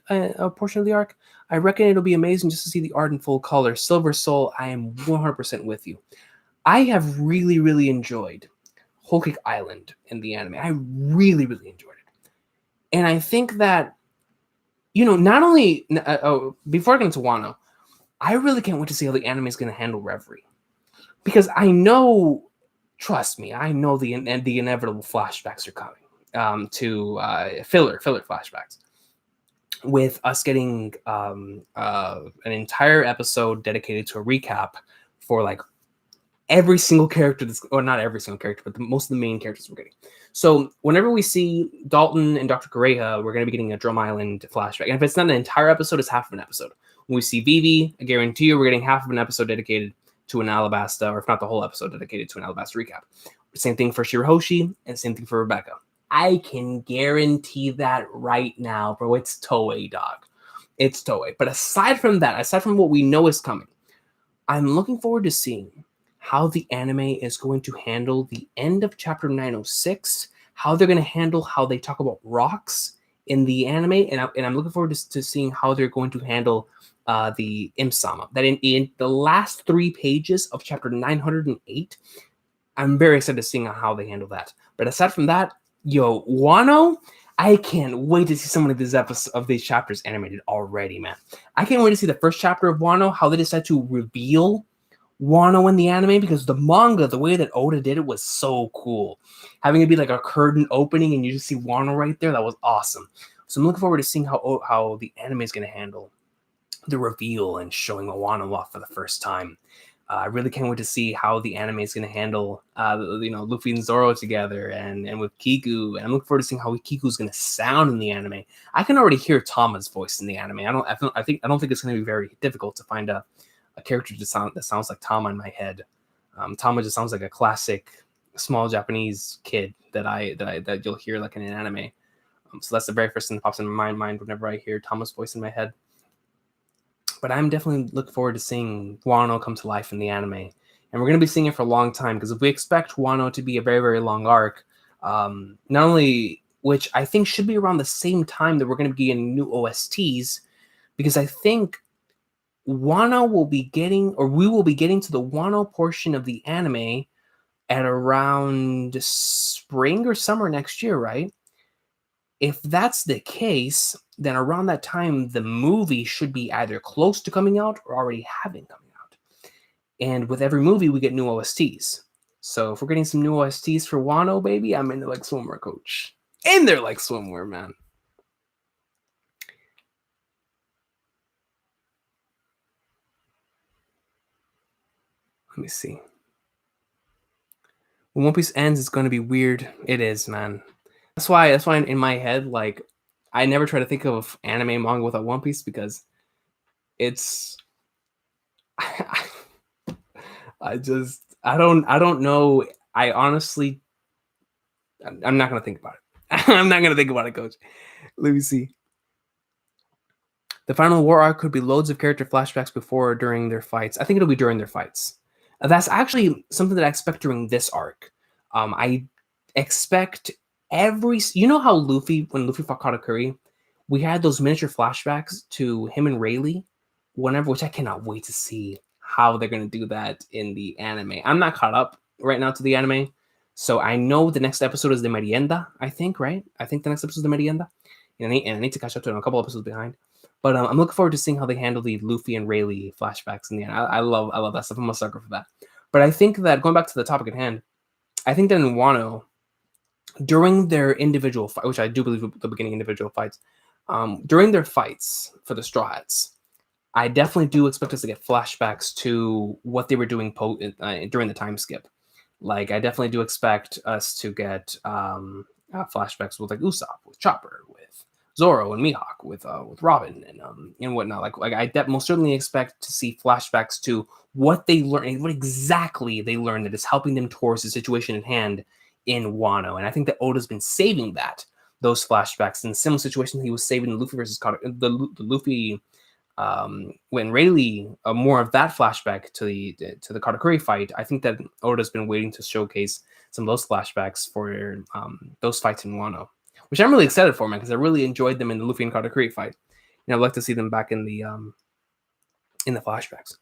portion of the arc. I reckon it'll be amazing just to see the art in full color. Silver Soul, I am 100% with you. I have really, really enjoyed Whole Cake Island in the anime. I really, really enjoyed it. And I think that, not only... before I get into Wano, I really can't wait to see how the anime is going to handle Reverie. Because I know... Trust me, I know the inevitable flashbacks are coming to filler flashbacks, with us getting an entire episode dedicated to a recap for like every single character or not every single character, but most of the main characters we're getting. So whenever we see Dalton and Dr. Correja, we're going to be getting a Drum Island flashback. And if it's not an entire episode, it's half of an episode. When we see Vivi, I guarantee you we're getting half of an episode dedicated to an Alabasta, or if not the whole episode dedicated to an Alabasta recap. Same thing for Shirahoshi, and same thing for Rebecca. I can guarantee that right now, bro. It's Toei, dog. It's Toei. But aside from that, aside from what we know is coming, I'm looking forward to seeing how the anime is going to handle the end of chapter 906, how they're going to handle how they talk about rocks in the anime, and I'm looking forward to seeing how they're going to handle the Imsama. That in the last 3 pages of chapter 908, I'm very excited to seeing how they handle that. But aside from that, yo, Wano, I can't wait to see some of these episodes of these chapters animated already, man. I can't wait to see the first chapter of Wano, how they decide to reveal Wano in the anime, because the manga, the way that Oda did it was so cool. Having it be like a curtain opening and you just see Wano right there, that was awesome. So I'm looking forward to seeing how the anime is going to handle the reveal and showing Wano off for the first time. I really can't wait to see how the anime is going to handle, Luffy and Zoro together, and with Kiku. And I'm looking forward to seeing how Kiku's going to sound in the anime. I can already hear Tama's voice in the anime. I don't think it's going to be very difficult to find a character that sounds like Tama in my head. Tama just sounds like a classic small Japanese kid that you'll hear like in an anime. So that's the very first thing that pops in my mind whenever I hear Tama's voice in my head. But I'm definitely looking forward to seeing Wano come to life in the anime. And we're going to be seeing it for a long time, because if we expect Wano to be a very, very long arc, not only, which I think should be around the same time that we're going to be getting new OSTs, because I think Wano will be getting, or we will be getting to the Wano portion of the anime at around spring or summer next year, right? If that's the case, then around that time, the movie should be either close to coming out or already having coming out. And with every movie, we get new OSTs. So if we're getting some new OSTs for Wano, baby, I'm in there like swimwear, coach. In there like swimwear, man. Let me see. When One Piece ends, it's going to be weird. It is, man. That's why in my head, like, I never try to think of anime manga without One Piece, because it's I don't know. I honestly, I'm not gonna think about it. I'm not gonna think about it, coach. Let me see. The final war arc could be loads of character flashbacks before or during their fights. I think it'll be during their fights. That's actually something that I expect during this arc. I expect you know how when Luffy fought Katakuri, we had those miniature flashbacks to him and Rayleigh, which I cannot wait to see how they're going to do that in the anime. I'm not caught up right now to the anime, so I know the next episode is the Merienda, I think, right? I think the next episode is the Merienda, and I need to catch up to it. I'm a couple episodes behind. But I'm looking forward to seeing how they handle the Luffy and Rayleigh flashbacks in the end. I love that stuff. I'm a sucker for that. But I think that, going back to the topic at hand, I think that in Wano, during their individual fight, which I do believe they'll be getting individual fights, during their fights for the Straw Hats, I definitely do expect us to get flashbacks to what they were doing during the time skip. Like, I definitely do expect us to get flashbacks with like Usopp, with Chopper, with Zoro and Mihawk, with Robin and whatnot. Like I most certainly expect to see flashbacks to what they learned, what exactly they learned that is helping them towards the situation at hand in Wano. And I think that Oda's been saving those flashbacks in similar situations. He was saving the Luffy versus the Luffy when Rayleigh, more of that flashback to the Katakuri fight. I think that Oda's been waiting to showcase some of those flashbacks for those fights in Wano, which I'm really excited for, man, because I really enjoyed them in the Luffy and Katakuri fight. I'd like to see them back in the flashbacks.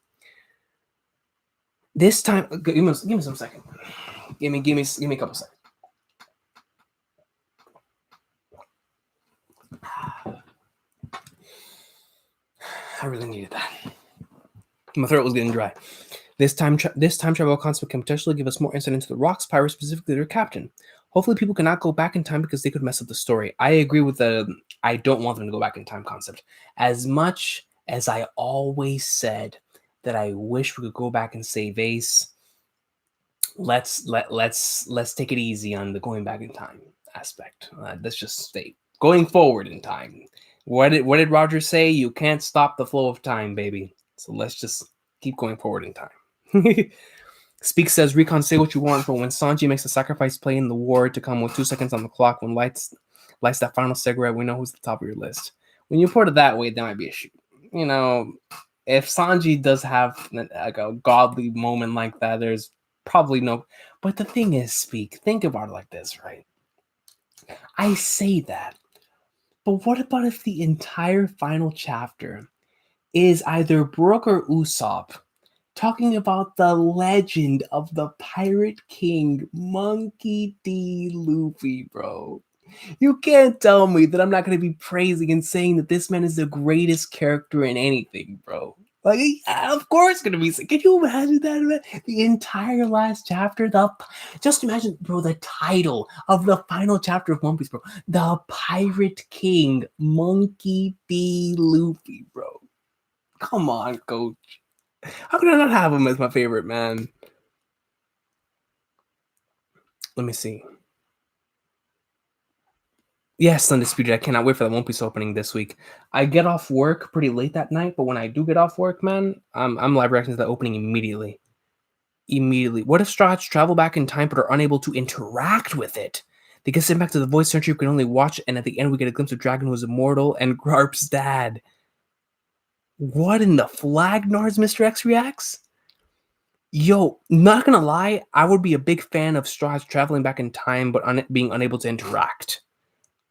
This time, give me some second. Give me a couple seconds. I really needed that. My throat was getting dry. This time travel concept can potentially give us more insight into the Rocks pirates, specifically their captain. Hopefully people cannot go back in time, because they could mess up the story. I agree with I don't want them to go back in time concept. As much as I always said that I wish we could go back and save Ace, let's take it easy on the going back in time aspect. Let's just stay going forward in time. What did Roger say? You can't stop the flow of time, baby. So let's just keep going forward in time. Speak says, Recon, say what you want, but when Sanji makes a sacrifice playing the war to come with 2 seconds on the clock, when lights that final cigarette, we know who's at the top of your list. When you put it that way, that might be a shoot. You know, if Sanji does have like a godly moment like that, there's probably no. But the thing is, Speak, think about it like this, right? I say that, but what about if the entire final chapter is either Brook or Usopp talking about the legend of the Pirate King, Monkey D. Luffy, bro? You can't tell me that I'm not going to be praising and saying that this man is the greatest character in anything, bro. Like, yeah, of course, going to be. Can you imagine that? Man? The entire last chapter, just imagine, bro, the title of the final chapter of One Piece, bro. The Pirate King, Monkey D. Luffy, bro. Come on, coach. How could I not have him as my favorite, man? Let me see. Yes, Undisputed. I cannot wait for the One Piece opening this week. I get off work pretty late that night, but when I do get off work, man, I'm live reacting to the opening immediately. Immediately. What if Straw Hats travel back in time but are unable to interact with it? They get sent back to the voice center. You can only watch, and at the end, we get a glimpse of Dragon who is immortal and Garp's dad. What in the flag, Nars? Mr. X reacts? Yo, not gonna lie, I would be a big fan of Straw Hats traveling back in time but being unable to interact.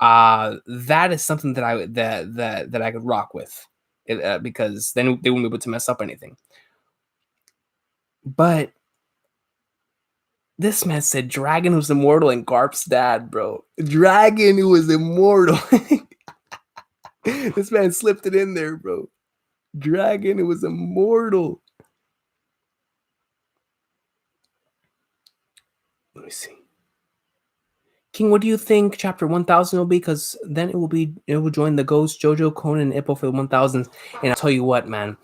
That is something that I could rock with, because then they wouldn't be able to mess up anything. But this man said Dragon was immortal and Garp's dad, bro. Dragon who was immortal. This man slipped it in there, bro. Dragon who was immortal. Let me see. King, what do you think chapter 1000 will be? Because then it will join the Ghost, Jojo, Conan, and Ippo for the 1000s. And I'll tell you what, man.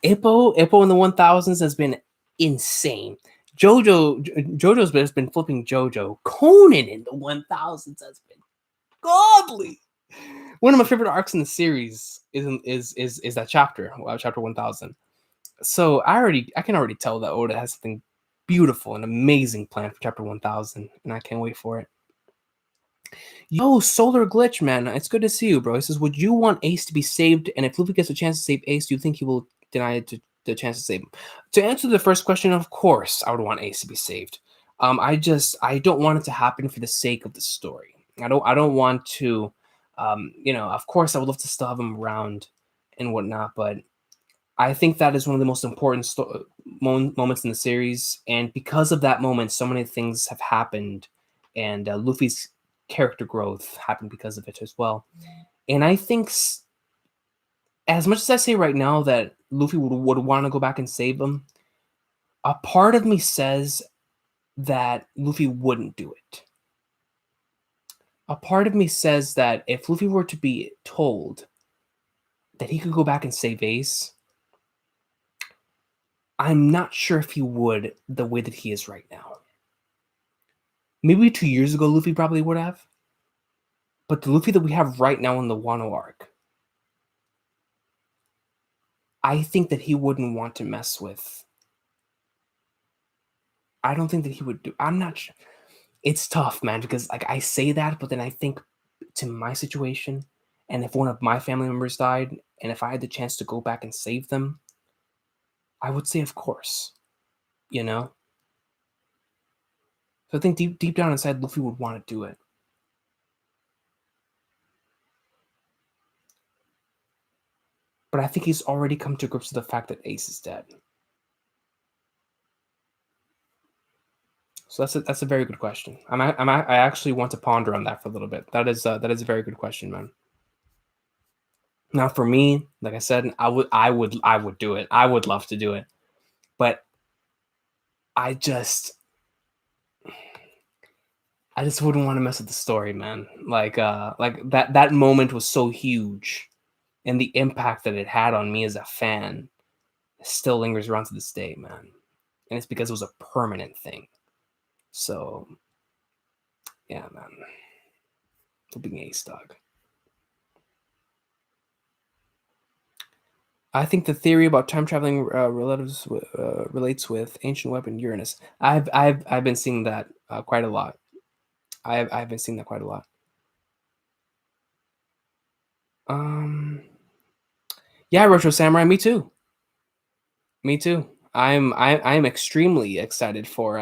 Ippo in the 1000s has been insane. JoJo's been flipping JoJo. Conan in the 1000s has been godly. One of my favorite arcs in the series is that chapter 1000. So I can already tell that Oda has something beautiful and amazing planned for chapter 1000, and I can't wait for it. Yo, Solar Glitch, man, it's good to see you, bro. He says, would you want Ace to be saved? And if Luffy gets a chance to save Ace, do you think he will deny it the chance to save him? To answer the first question, of course, I would want Ace to be saved. I don't want it to happen for the sake of the story. I don't want to, of course, I would love to still have him around and whatnot, but I think that is one of the most important moments in the series, and because of that moment, so many things have happened, and Luffy's character growth happened because of it as well. And I think, as much as I say right now that Luffy would want to go back and save him, a part of me says that Luffy wouldn't do it. A part of me says that if Luffy were to be told that he could go back and save Ace, I'm not sure if he would the way that he is right now. Maybe 2 years ago, Luffy probably would have. But the Luffy that we have right now in the Wano arc, I think that he wouldn't want to mess with. I don't think that he would do. I'm not sure. It's tough, man, because like I say that, but then I think to my situation, and if one of my family members died, and if I had the chance to go back and save them, I would say, of course, you know. So I think deep down inside, Luffy would want to do it. But I think he's already come to grips with the fact that Ace is dead. So that's a very good question. I actually want to ponder on that for a little bit. That is a very good question, man. Now for me, like I said, I would do it. I would love to do it, but I just wouldn't want to mess with the story, man. Like that moment was so huge, and the impact that it had on me as a fan still lingers around to this day, man. And it's because it was a permanent thing. So yeah, man, flipping ace, dog. I think the theory about time traveling relates with ancient weapon Uranus. I've been seeing that quite a lot. I've been seeing that quite a lot. Yeah, Retro Samurai, me too. Me too. I'm extremely excited for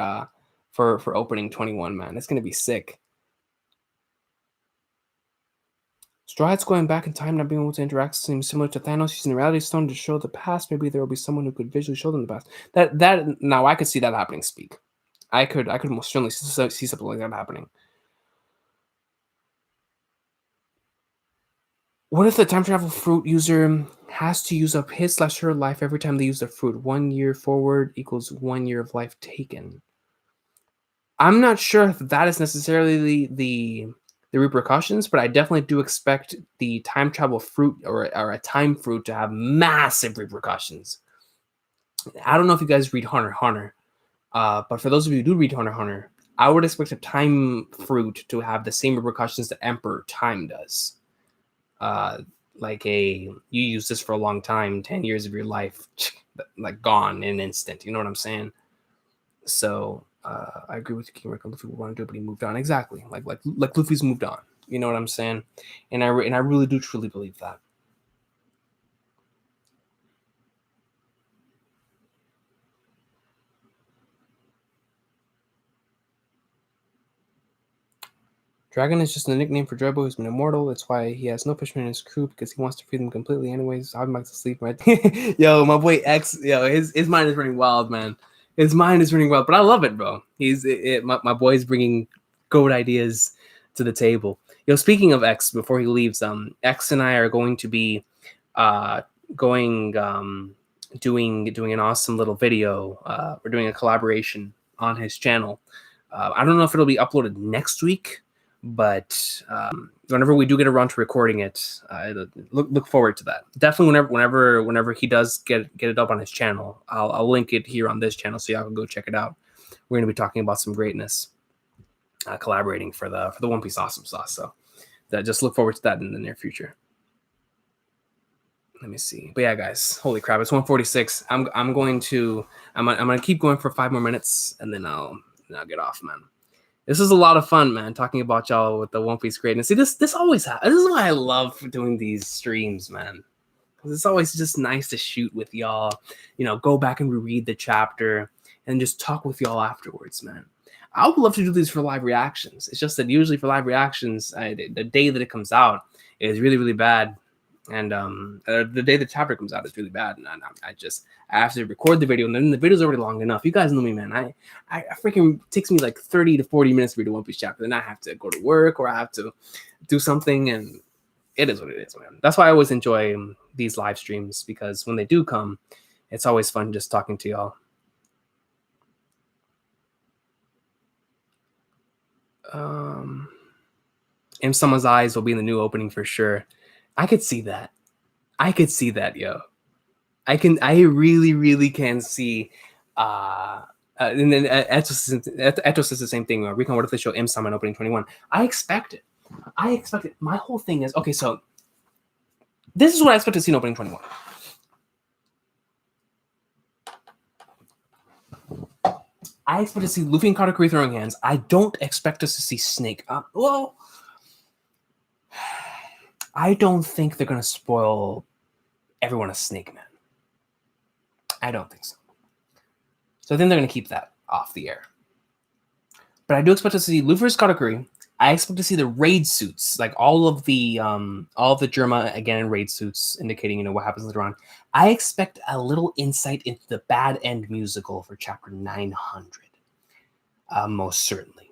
opening 21, man. It's gonna be sick. Strides going back in time, not being able to interact, seems similar to Thanos using the Reality Stone to show the past. Maybe there will be someone who could visually show them the past. That now I could see that happening. Speak, I could most certainly see something like that happening. What if the time travel fruit user has to use up his/her life every time they use the fruit? 1 year forward equals 1 year of life taken. I'm not sure if that is necessarily the repercussions, but I definitely do expect the time travel fruit or a time fruit to have massive repercussions. I don't know if you guys read Hunter x Hunter, but for those of you who do read Hunter x Hunter, I would expect a time fruit to have the same repercussions that Emperor Time does. Like you use this for a long time, 10 years of your life, like gone in an instant. You know what I'm saying? So I agree with you, King Rick. Luffy would want to do it, but he moved on. Exactly, like Luffy's moved on. You know what I'm saying? And I really do truly believe that. Dragon is just a nickname for Drobo who's been immortal. That's why he has no fishermen in his crew because he wants to free them completely. Anyways, I'm back to sleep. Right? Yo, my boy X. Yo, his mind is running wild, man. His mind is running wild, but I love it, bro. My boy's bringing goat ideas to the table. Yo, speaking of X, before he leaves, X and I are going to be uh going doing an awesome little video. We're doing a collaboration on his channel. I don't know if it'll be uploaded next week, but whenever we do get around to recording it, look forward to that. Definitely whenever he does get it up on his channel, I'll link it here on this channel so y'all can go check it out. We're gonna be talking about some greatness, collaborating for the One Piece Awesome Sauce. So just look forward to that in the near future. Let me see. But yeah, guys, holy crap, it's 1:46. I'm gonna keep going for 5 more minutes and then I'll get off, man. This is a lot of fun, man, talking about y'all with the One Piece greatness. See, this always happens. This is why I love doing these streams, man. Because it's always just nice to shoot with y'all, go back and reread the chapter and just talk with y'all afterwards, man. I would love to do these for live reactions. It's just that usually for live reactions, the day that it comes out is really, really bad. And the day the chapter comes out is really bad, and I have to record the video, and then the video's already long enough. You guys know me, man. I freaking takes me like 30 to 40 minutes to read a One Piece chapter. Then I have to go to work or I have to do something, and it is what it is, man. That's why I always enjoy these live streams, because when they do come, it's always fun just talking to y'all. In Someone's Eyes will be in the new opening for sure. I could see that. Yo. I really, really can see. And then Etos says the same thing. Recon, what if they show M Summon opening 21? I expect it. My whole thing is, okay, so this is what I expect to see in opening 21. I expect to see Luffy and Katakuri throwing hands. I don't expect us to see Snake. Well, I don't think they're going to spoil everyone a Snake Man. I don't think so. So I think they're going to keep that off the air. But I do expect to see Luffy versus Katakuri. I expect to see the raid suits, like all of the Germa again in raid suits, indicating what happens later on. I expect a little insight into the Bad End musical for chapter 900. Most certainly.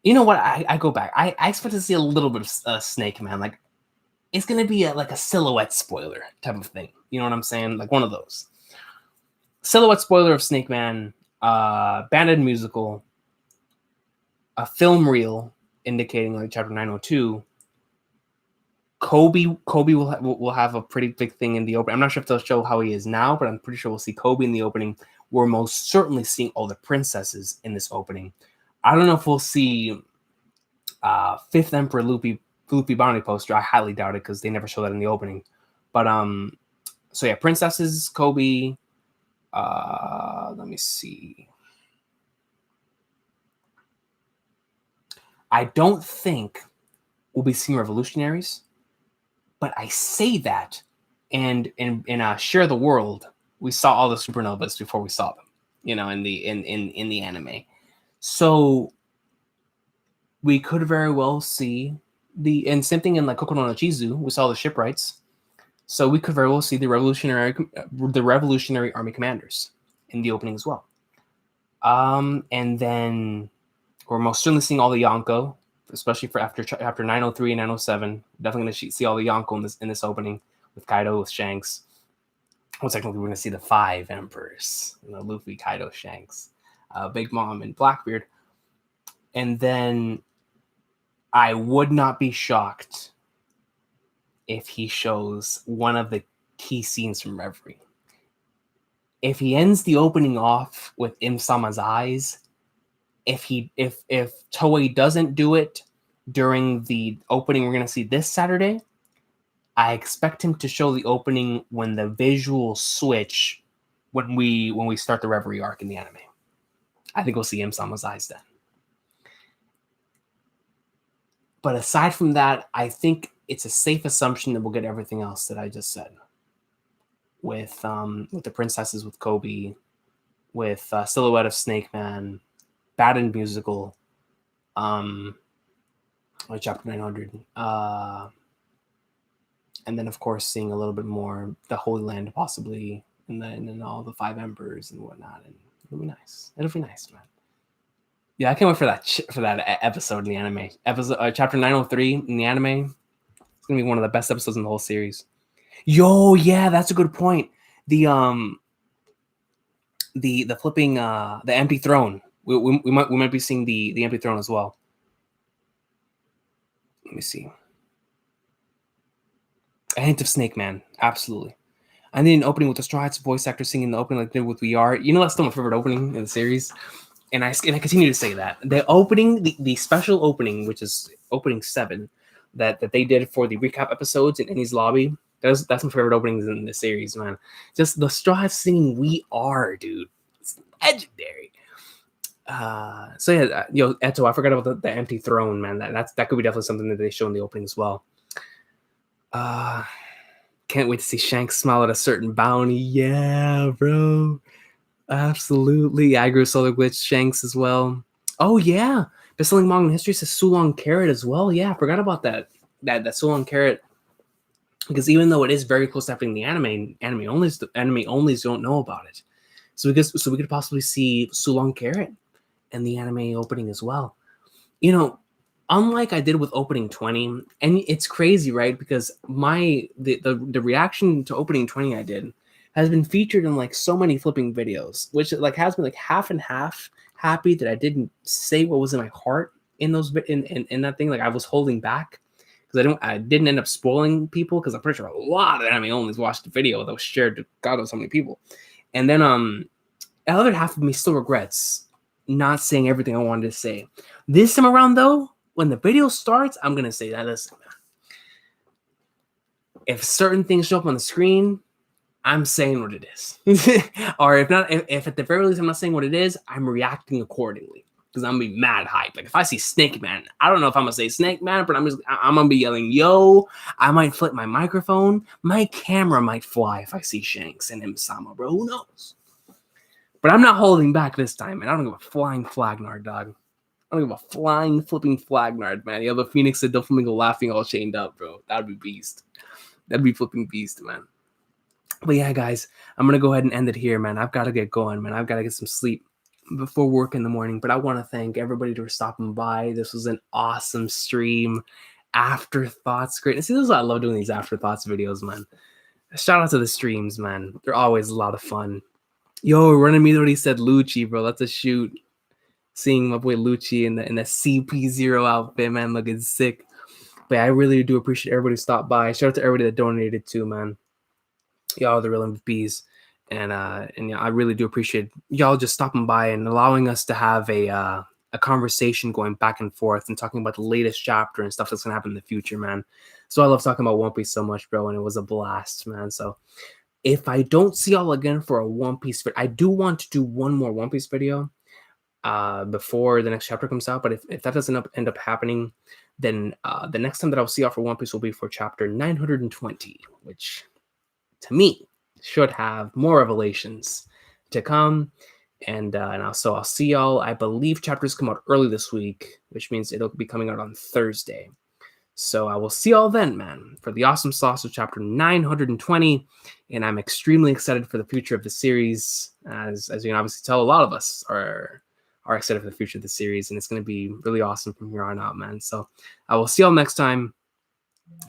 You know what? I go back. I expect to see a little bit of Snake Man. Like, it's gonna be like a silhouette spoiler type of thing. You know what I'm saying? Like one of those silhouette spoiler of Snake Man, Bad End musical, a film reel indicating like chapter 902. Kobe will have a pretty big thing in the opening. I'm not sure if they'll show how he is now, but I'm pretty sure we'll see Kobe in the opening. we're most certainly seeing all the princesses in this opening. I don't know if we'll see Fifth Emperor Luffy bounty poster. I highly doubt it because they never show that in the opening. But so yeah, princesses, Kobe. Let me see. I don't think we'll be seeing revolutionaries, but I say that, and in Share the World, we saw all the supernovas before we saw them, in the anime. So we could very well see and same thing in like Kokono no Chizu, we saw the shipwrights. So we could very well see the Revolutionary Army commanders in the opening as well. And then we're most certainly seeing all the Yonko, especially for after 903 and 907. Definitely going to see all the Yonko in this opening with Kaido, with Shanks. Well, technically, we're going to see the 5 emperors: Luffy, Kaido, Shanks, Big Mom, and Blackbeard. And then I would not be shocked if he shows one of the key scenes from Reverie. If he ends the opening off with Im-sama's eyes, if Toei doesn't do it during the opening we're going to see this Saturday, I expect him to show the opening when the visuals switch when we start the Reverie arc in the anime. I think we'll see Im-sama's eyes then. But aside from that, I think it's a safe assumption that we'll get everything else that I just said. With the princesses, with Kobe, with Silhouette of Snake Man, Bad and Musical, Chapter 900, and then of course seeing a little bit more the Holy Land possibly, and then all the 5 emperors and whatnot, and it'll be nice. It'll be nice, man. Yeah, I can't wait for that episode in the anime. Chapter 903 in the anime. It's gonna be one of the best episodes in the whole series. Yo, yeah, that's a good point. The flipping the empty throne. We might be seeing the empty throne as well. Let me see. A hint of Snake Man, absolutely. And then an opening with the Straw Hats voice actor singing the opening like they did with We Are. That's still my favorite opening in the series. And I continue to say that. The opening, the special opening, which is opening 7, that they did for the recap episodes in Eni's Lobby, that's my favorite openings in the series, man. Just the Straw Hats singing We Are, dude. It's legendary. So yeah, Eto, I forgot about the empty throne, man. That could be definitely something that they show in the opening as well. Can't wait to see Shanks smile at a certain bounty. Yeah, bro. Absolutely. Agro Solar Glitch Shanks as well. Oh yeah. Best-selling manga in history says Sulong Carrot as well. Yeah, I forgot about that Sulong Carrot. Because even though it is very close to happening in the anime onlys don't know about it. So we could possibly see Sulong Carrot and the anime opening as well. Unlike I did with opening 20, and it's crazy, right? Because the reaction to opening 20 I did has been featured in like so many flipping videos, which like has been like half and half happy that I didn't say what was in my heart in those in that thing. Like I was holding back because I didn't end up spoiling people because I'm pretty sure a lot of anime onlys watched the video that was shared to God knows so many people. And then the other half of me still regrets not saying everything I wanted to say. This time around though, when the video starts, I'm gonna say that. Listen, if certain things show up on the screen, I'm saying what it is. Or if not, if at the very least I'm not saying what it is, I'm reacting accordingly because I'm gonna be mad hype. Like if I see Snake Man, I don't know if I'm gonna say Snake Man, but I'm gonna be yelling, "Yo!" I might flip my microphone. My camera might fly if I see Shanks and Im-sama, bro. Who knows? But I'm not holding back this time, man. I don't give a flying flagnard, dog. I don't give a flying flipping flagnard, man. You have a Phoenix and Doflamingo laughing all chained up, bro. That'd be beast. That'd be flipping beast, man. But yeah, guys, I'm going to go ahead and end it here, man. I've got to get going, man. I've got to get some sleep before work in the morning. But I want to thank everybody for stopping by. This was an awesome stream. Afterthoughts, great. See, this is why I love doing these Afterthoughts videos, man. Shout out to the streams, man. They're always a lot of fun. Yo, Running Me already said Lucci, bro. That's a shoot. Seeing my boy Lucci in the CP0 outfit, man, looking sick. But I really do appreciate everybody who stopped by. Shout out to everybody that donated too, man. Y'all are the real MVPs. And yeah, I really do appreciate y'all just stopping by and allowing us to have a conversation going back and forth and talking about the latest chapter and stuff that's gonna happen in the future, man. So I love talking about One Piece so much, bro, and it was a blast, man. So if I don't see y'all again for a One Piece video, I do want to do one more One Piece video before the next chapter comes out. But if that doesn't end up happening, then the next time that I'll see y'all for One Piece will be for chapter 920, which to me should have more revelations to come. And so I'll see y'all. I believe chapters come out early this week, which means it'll be coming out on Thursday. So I will see y'all then, man, for the awesome sauce of chapter 920. And I'm extremely excited for the future of the series. As you can obviously tell, a lot of us are excited for the future of the series, and it's going to be really awesome from here on out, man. So I will see y'all next time.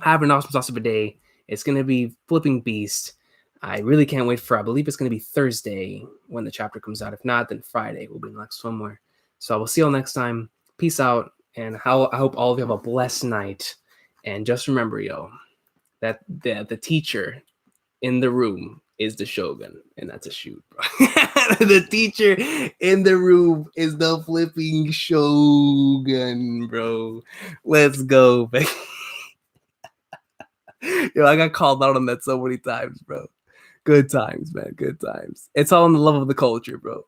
Have an awesome sauce of a day. It's going to be flipping beast. I really can't wait I believe it's going to be Thursday when the chapter comes out. If not, then Friday will be the next somewhere. So I will see y'all next time. Peace out. And I hope all of you have a blessed night. And just remember, yo, that the teacher in the room is the Shogun. And that's a shoot, bro. The teacher in the room is the flipping Shogun, bro. Let's go, baby. Yo, I got called out on that so many times, bro. Good times, man. Good times. It's all in the love of the culture, bro.